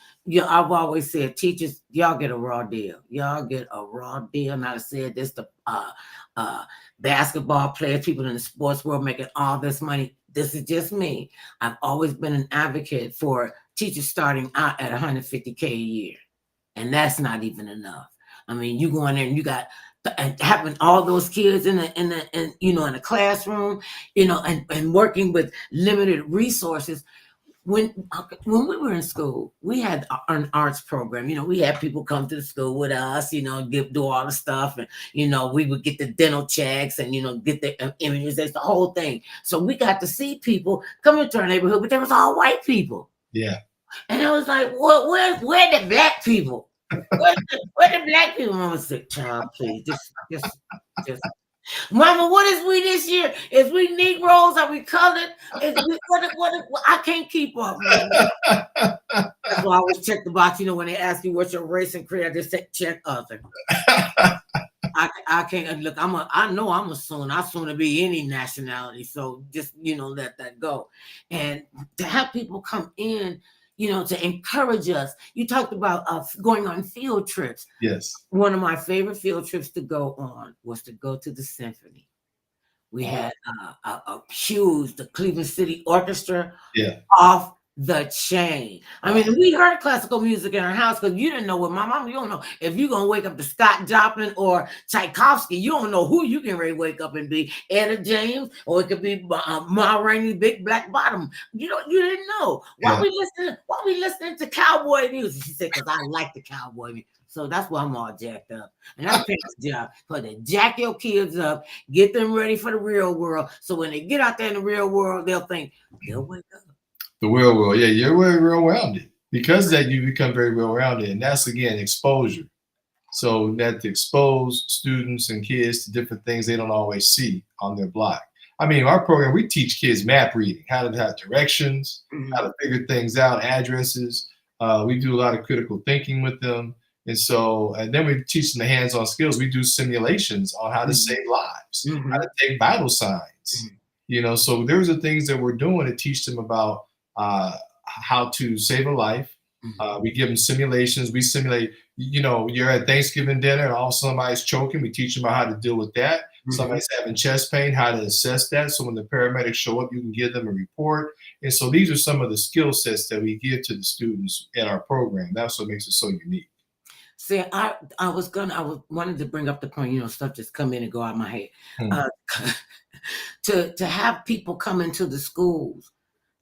I've always said, teachers, y'all get a raw deal. Y'all get a raw deal. And I said this to basketball players, people in the sports world making all this money. This is just me. I've always been an advocate for teachers starting out at $150K a year, and that's not even enough. I mean, you go in there and you got having all those kids in a classroom, and working with limited resources. When we were in school, we had an arts program. We had people come to the school with us, do all the stuff. And, we would get the dental checks and, get the immunization, the whole thing. So we got to see people come into our neighborhood, but there was all white people. Yeah. And I was like, well, where the Black people? Where the Black people? Mama said, child, please, just. Mama, what is we this year? Is we Negroes? Are we colored? I can't keep up. That's why I always check the box. When they ask you what's your race and creed, I just say check other. I can't look. I know I'm a soon. I soon to be any nationality. So just let that go. And to have people come in, to encourage us. You talked about going on field trips. Yes. One of my favorite field trips to go on was to go to the symphony. We had a huge, the Cleveland City Orchestra off the chain. I mean, we heard classical music in our house because you didn't know what my mama, you don't know if you're going to wake up to Scott Joplin or Tchaikovsky. You don't know who you can ready wake up and be, Etta James, or it could be Ma Rainey's Big Black Bottom. You didn't know. Why we listening to cowboy music? She said, because I like the cowboy music. So that's why I'm all jacked up. And that's parents' job, for to jack your kids up, get them ready for the real world. So when they get out there in the real world, they'll wake up. The real world. Yeah, you're very well-rounded. Because of that, you become very well-rounded. And that's, again, exposure. So that to expose students and kids to different things they don't always see on their block. I mean, our program, we teach kids map reading, how to have directions, how to figure things out, addresses. We do a lot of critical thinking with them. And then we teach them the hands-on skills. We do simulations on how to save lives, how to take vital signs. So there's the things that we're doing to teach them about how to save a life. We give them simulations. We simulate, you're at Thanksgiving dinner and all of a sudden somebody's choking. We teach them about how to deal with that. Somebody's having chest pain, how to assess that. So when the paramedics show up, you can give them a report. And so these are some of the skill sets that we give to the students in our program. That's what makes it so unique. See, I wanted to bring up the point, stuff just come in and go out my head. To have people come into the schools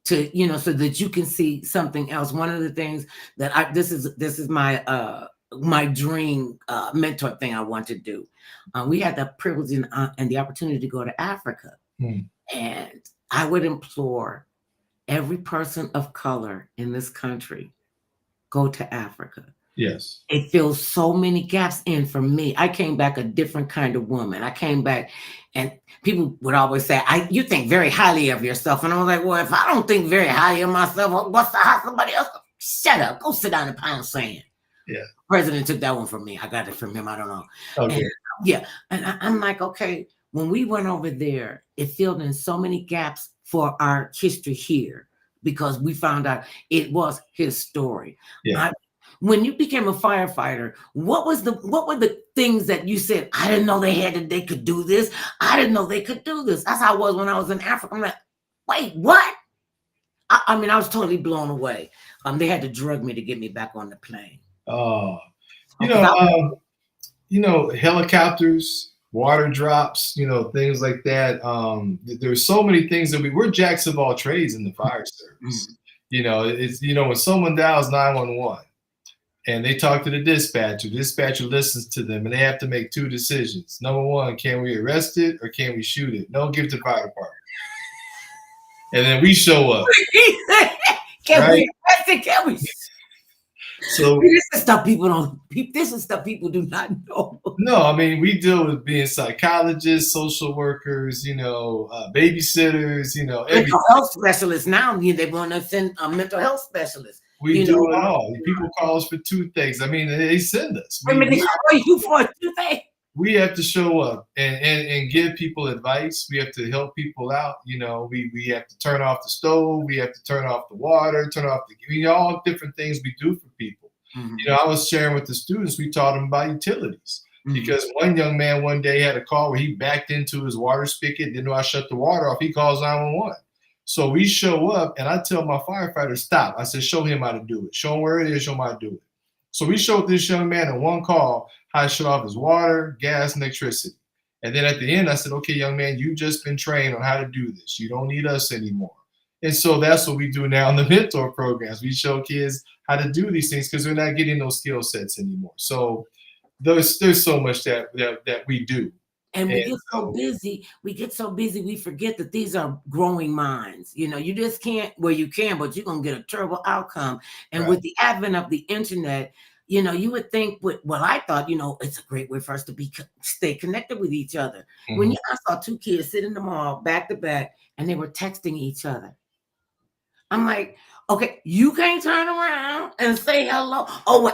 to, so that you can see something else. One of the things that this is my dream mentor thing I want to do. We had the privilege and the opportunity to go to Africa. And I would implore every person of color in this country, go to Africa. Yes. It fills so many gaps in for me. I came back a different kind of woman. I came back, and people would always say, you think very highly of yourself. And I was like, well, if I don't think very highly of myself, what's the how somebody else? Shut up. Go sit down and pound sand. Yeah. President took that one from me. I got it from him. I don't know. Okay. And, yeah. And I'm like, okay, when we went over there, it filled in so many gaps for our history here because we found out it was his story. Yeah. When you became a firefighter, what were the things that you said, I didn't know they could do this. I didn't know they could do this. That's how I was when I was in Africa. I'm like, wait, what? I mean, I was totally blown away. They had to drug me to get me back on the plane. Oh, helicopters, water drops, things like that. There's so many things that we're jacks of all trades in the fire service. It's when someone dials 911 and they talk to the dispatcher listens to them and they have to make two decisions. Number one, can we arrest it or can we shoot it? Don't give it to the fire department. And then we show up. Can we arrest it? Can we? So this is stuff people do not know. No, I mean, we deal with being psychologists, social workers, babysitters, mental health specialists now. They want to send a mental health specialist. We do it all. People call us for toothaches. I mean, they send us. They call you for a toothache. We have to show up and give people advice. We have to help people out. We have to turn off the stove. We have to turn off the water, all different things we do for people. Mm-hmm. I was sharing with the students, we taught them about utilities. Mm-hmm. Because one young man one day had a call where he backed into his water spigot, didn't know I shut the water off. He calls 911. So we show up and I tell my firefighters, stop. I said, show him how to do it. Show him where it is, show him how to do it. So we showed this young man in one call how to shut off his water, gas, and electricity. And then at the end, I said, okay, young man, you've just been trained on how to do this. You don't need us anymore. And so that's what we do now in the mentor programs. We show kids how to do these things because they're not getting those skill sets anymore. So there's so much that we do. And we get so busy, we forget that these are growing minds. You just can't, you can, but you're going to get a terrible outcome. And with the advent of the internet, you would think, I thought, it's a great way for us to stay connected with each other. Mm-hmm. When I saw two kids sit in the mall back to back and they were texting each other. I'm like, okay, you can't turn around and say hello. Oh,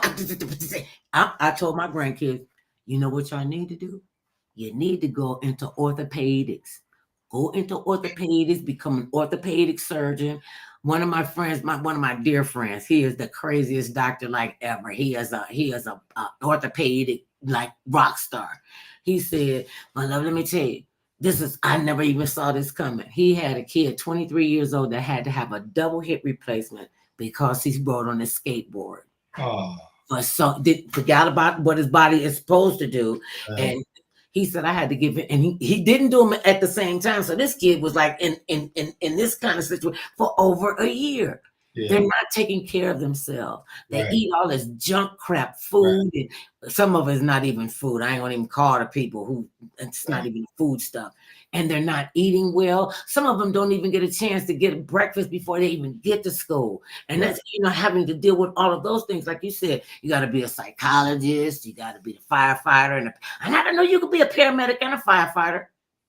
I told my grandkids, you know what y'all need to do? You need to go into orthopedics. Go into orthopedics, become an orthopedic surgeon. One of my friends, one of my dear friends, he is the craziest doctor like ever. He is a orthopedic like rock star. He said, my love, let me tell you, I never even saw this coming. He had a kid, 23 years old, that had to have a double hip replacement because he rode on a skateboard. Oh. But forgot about what his body is supposed to do. And he said I had to give it, and he didn't do them at the same time. So this kid was like in this kind of situation for over a year. Yeah. They're not taking care of themselves. They eat all this junk crap food, and some of it's not even food. I ain't gonna even call the people who it's not even food stuff. And they're not eating well. Some of them don't even get a chance to get breakfast before they even get to school. And that's, having to deal with all of those things. Like you said, you got to be a psychologist. You got to be a firefighter. And I didn't know you could be a paramedic and a firefighter.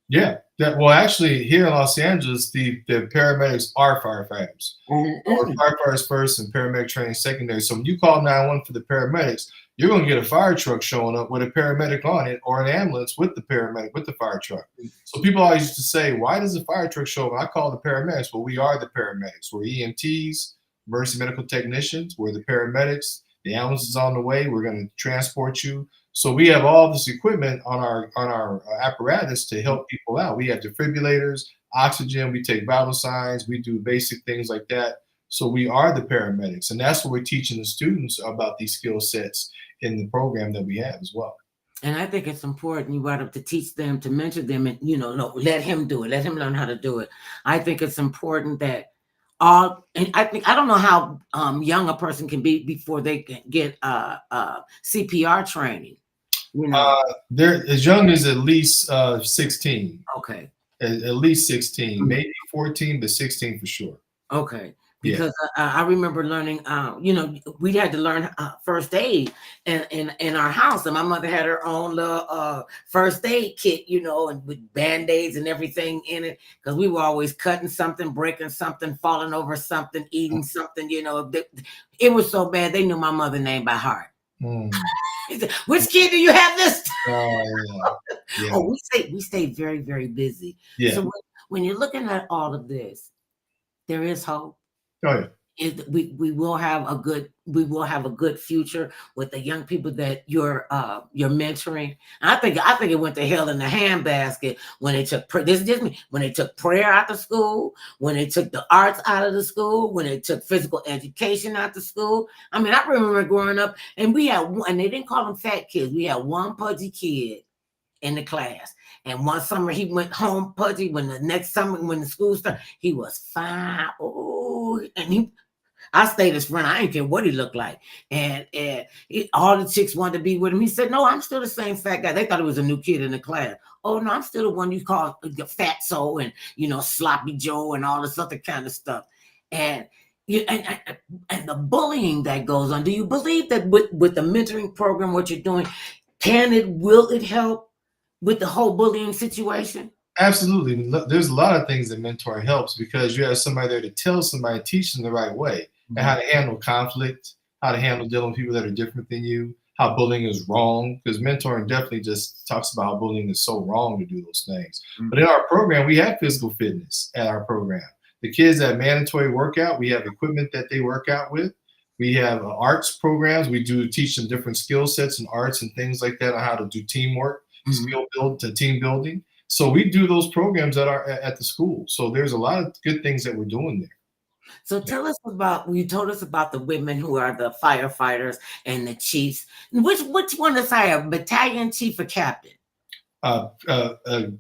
Yeah. Well, actually, here in Los Angeles, the paramedics are firefighters. Mm-hmm. Or firefighters first and paramedic training secondary. So when you call 911 for the paramedics, you're going to get a fire truck showing up with a paramedic on it or an ambulance with the paramedic, with the fire truck. So people always used to say, why does the fire truck show up? I call the paramedics. Well, we are the paramedics. We're EMTs, emergency medical technicians. We're the paramedics. The ambulance is on the way. We're going to transport you. So we have all this equipment on our apparatus to help people out. We have defibrillators, oxygen. We take vital signs. We do basic things like that. So we are the paramedics. And that's what we're teaching the students about these skill sets in the program that we have as well. And I think it's important, you brought up, to teach them, to mentor them, and, let him do it. Let him learn how to do it. I think it's important that and I don't know how young a person can be before they can get CPR training. They're as young as at least 16. Okay. At least 16, maybe 14, but 16 for sure. Okay. because I remember learning, we had to learn first aid in our house, and my mother had her own little first aid kit, and with band-aids and everything in it, because we were always cutting something, breaking something, falling over something, eating something. It was so bad they knew my mother's name by heart. Which kid do you have this time? Oh, we stay very, very busy. So when you're looking at all of this, there is hope. We will have a good future with the young people that you're mentoring. I think it went to hell in the handbasket when they took when they took prayer out of school, when they took the arts out of the school, when they took physical education out of school. I mean, I remember growing up, and we had one, and they didn't call them fat kids. We had one pudgy kid in the class. And one summer he went home pudgy. When the next summer, when the school started, he was fine. Oh, and I stayed his friend. I didn't care what he looked like. And all the chicks wanted to be with him. He said, no, I'm still the same fat guy. They thought it was a new kid in the class. Oh, no, I'm still the one you call the fatso and, sloppy Joe and all this other kind of stuff. And the bullying that goes on. Do you believe that with the mentoring program, what you're doing, will it help with the whole bullying situation? Absolutely. There's a lot of things that mentoring helps, because you have somebody there to tell somebody, teach them the right way, and how to handle conflict, how to handle dealing with people that are different than you, how bullying is wrong, because mentoring definitely just talks about how bullying is so wrong to do those things. But in our program, we have physical fitness at our program. The kids have mandatory workout. We have equipment that they work out with. We have arts programs. We do teach them different skill sets and arts and things like that on how to do teamwork, team building. So we do those programs at the school. So there's a lot of good things that we're doing there. So tell us you told us about the women who are the firefighters and the chiefs. Which one is higher, battalion chief or captain? A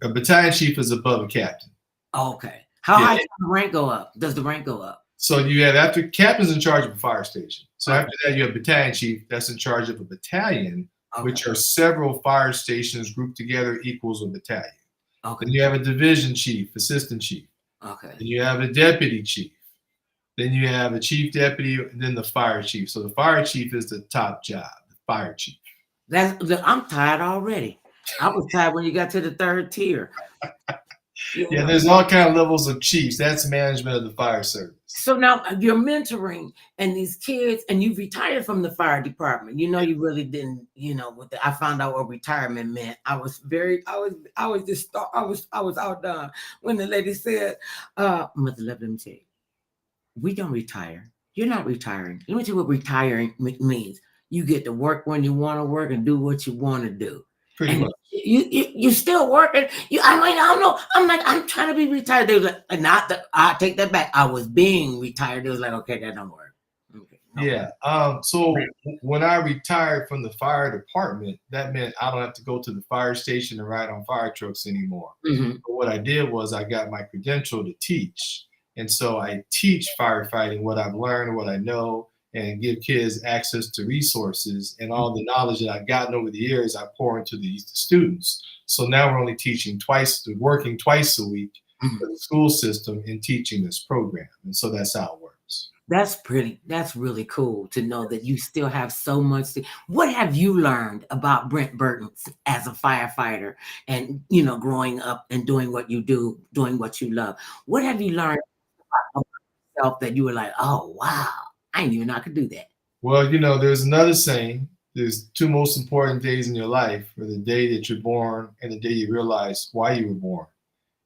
battalion chief is above a captain. Okay. How high does the rank go up? Does the rank go up? So you have, after captain's in charge of a fire station. So after that, you have battalion chief that's in charge of a battalion, which are several fire stations grouped together equals a battalion. Then you have a division chief, assistant chief. Then you have a deputy chief. Then you have a chief deputy, and then the fire chief. So the fire chief is the top job, the fire chief. I'm tired already. I was tired when you got to the third tier. Yeah, there's all kind of levels of chiefs. That's management of the fire service. So now you're mentoring and these kids, and you retired from the fire department. You really didn't. I found out what retirement meant. I was outdone when the lady said, "Mother, let me tell you, we don't retire. You're not retiring. Let me tell you what retiring means. You get to work when you want to work and do what you want to do. Pretty much. You still working. I don't know. I'm like, I'm trying to be retired. They was like, not that. I take that back. I was being retired. They was like, okay, that don't work. Okay, yeah. So when I retired from the fire department, that meant I don't have to go to the fire station and ride on fire trucks anymore. But what I did was I got my credential to teach. And so I teach firefighting, what I've learned, what I know, and give kids access to resources, and all the knowledge that I've gotten over the years, I pour into the students. So now we're only working twice a week for the school system in teaching this program. And so that's how it works. That's really cool to know that you still have so much what have you learned about Brent Burton as a firefighter and, growing up and doing what you do, doing what you love? What have you learned about yourself that you were like, oh, wow, I didn't even know I could do that? Well, there's another saying. There's two most important days in your life, are the day that you're born and the day you realize why you were born.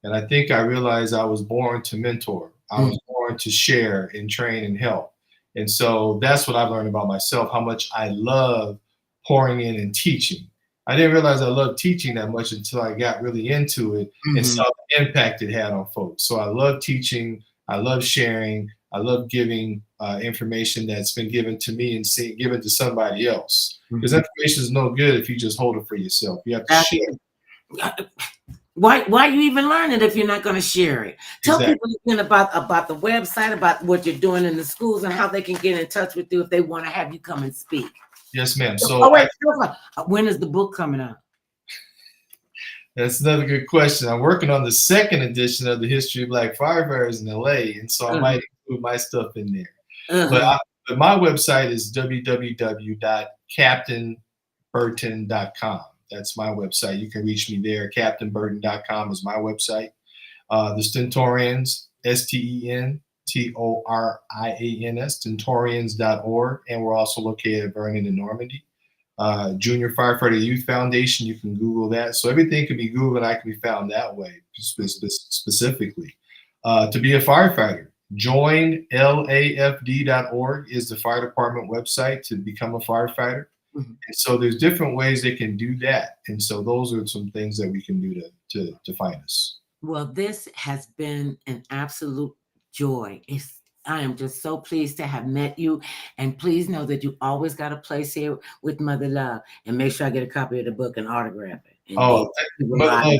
And I think I realized I was born to mentor. I was born to share and train and help. And so that's what I've learned about myself, how much I love pouring in and teaching. I didn't realize I loved teaching that much until I got really into it and saw the impact it had on folks. So I love teaching. I love sharing. I love giving information that's been given to me and given to somebody else. Because information is no good if you just hold it for yourself. You have to share. Why you even learn it if you're not going to share it? Tell people again about the website, about what you're doing in the schools, and how they can get in touch with you if they want to have you come and speak. Yes, ma'am. So, when is the book coming out? That's another good question. I'm working on the second edition of the History of Black Firefighters in LA, and so I might put my stuff in there. Uh-huh. But my website is www.captainburton.com. That's my website. You can reach me there. CaptainBurton.com is my website. The Stentorians, STENTORIANS, Stentorians.org, and we're also located at Vernon and Normandy. Junior Firefighter Youth Foundation, you can Google that. So everything can be Googled, and I can be found that way specifically. To be a firefighter, joinlafd.org is the fire department website to become a firefighter. Mm-hmm. And so there's different ways they can do that. And so those are some things that we can do to find us. Well, this has been an absolute joy. I am just so pleased to have met you. And please know that you always got a place here with Mother Love. And make sure I get a copy of the book and autograph it. And Mother Love,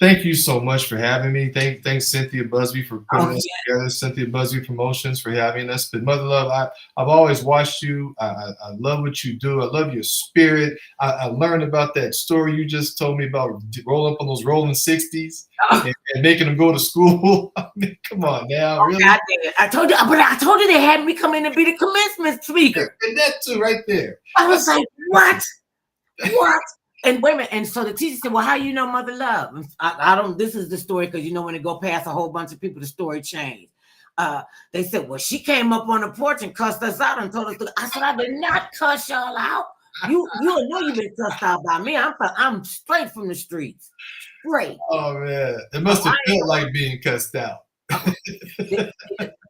thank you so much for having me. Thanks Cynthia Busby for putting us together. Cynthia Busby Promotions for having us. But Mother Love, I've always watched you. I love what you do. I love your spirit. I learned about that story you just told me about rolling up on those rolling 60s and making them go to school. I mean, come on now. Really? I told you, but I told you they had me come in and be the commencement speaker. And that too, right there. I was like, what? What? And wait a minute. And so the teacher said, well, how you know Mother Love? I don't, this is the story, because you know, when it go past a whole bunch of people, the story changed. They said, well, she came up on the porch and cussed us out and told us to. I said, I did not cuss y'all out. You know you've been cussed out by me. I'm straight from the streets. Straight. Oh man. It must have felt like being cussed out.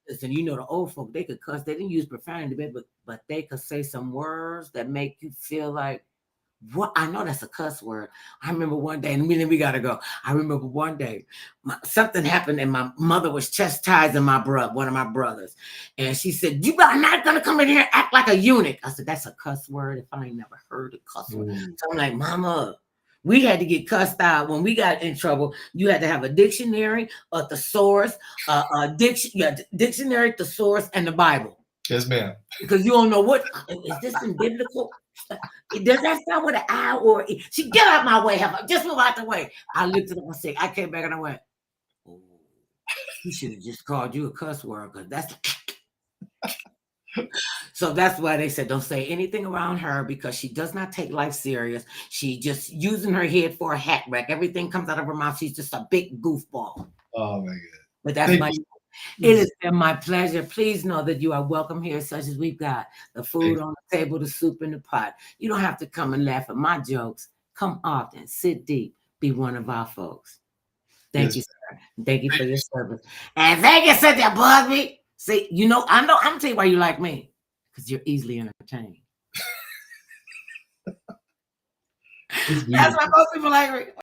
Listen, you know, the old folk, they could cuss. They didn't use profanity, but they could say some words that make you feel like, what? I know that's a cuss word. I remember one day, and we gotta go. I remember one day, something happened, and my mother was chastising one of my brothers, and she said, "You are not gonna come in here and act like a eunuch." I said, "That's a cuss word. If I ain't never heard a cuss word." So I'm like, "Mama, we had to get cussed out when we got in trouble. You had to have a dictionary, a thesaurus, dictionary, thesaurus, and the Bible." Yes, ma'am. Because you don't know what is this in biblical. Does that sound with an I or an E? She get out my way. Just move out the way. I looked at him and said, I came back and I went, oh, he should have just called you a cuss word, because that's so that's why they said don't say anything around her, because she does not take life serious. She just using her head for a hat rack. Everything comes out of her mouth. She's just a big goofball. Oh my God. But that's it has been my pleasure. Please know that you are welcome here, such as we've got the food on the table, the soup in the pot. You don't have to come and laugh at my jokes. Come often, sit deep, be one of our folks. Thank you, sir. Thank you for your service. And thank you, Cynthia Busby. See, you know, I'm gonna tell you why you like me, because you're easily entertained. That's why most people like me.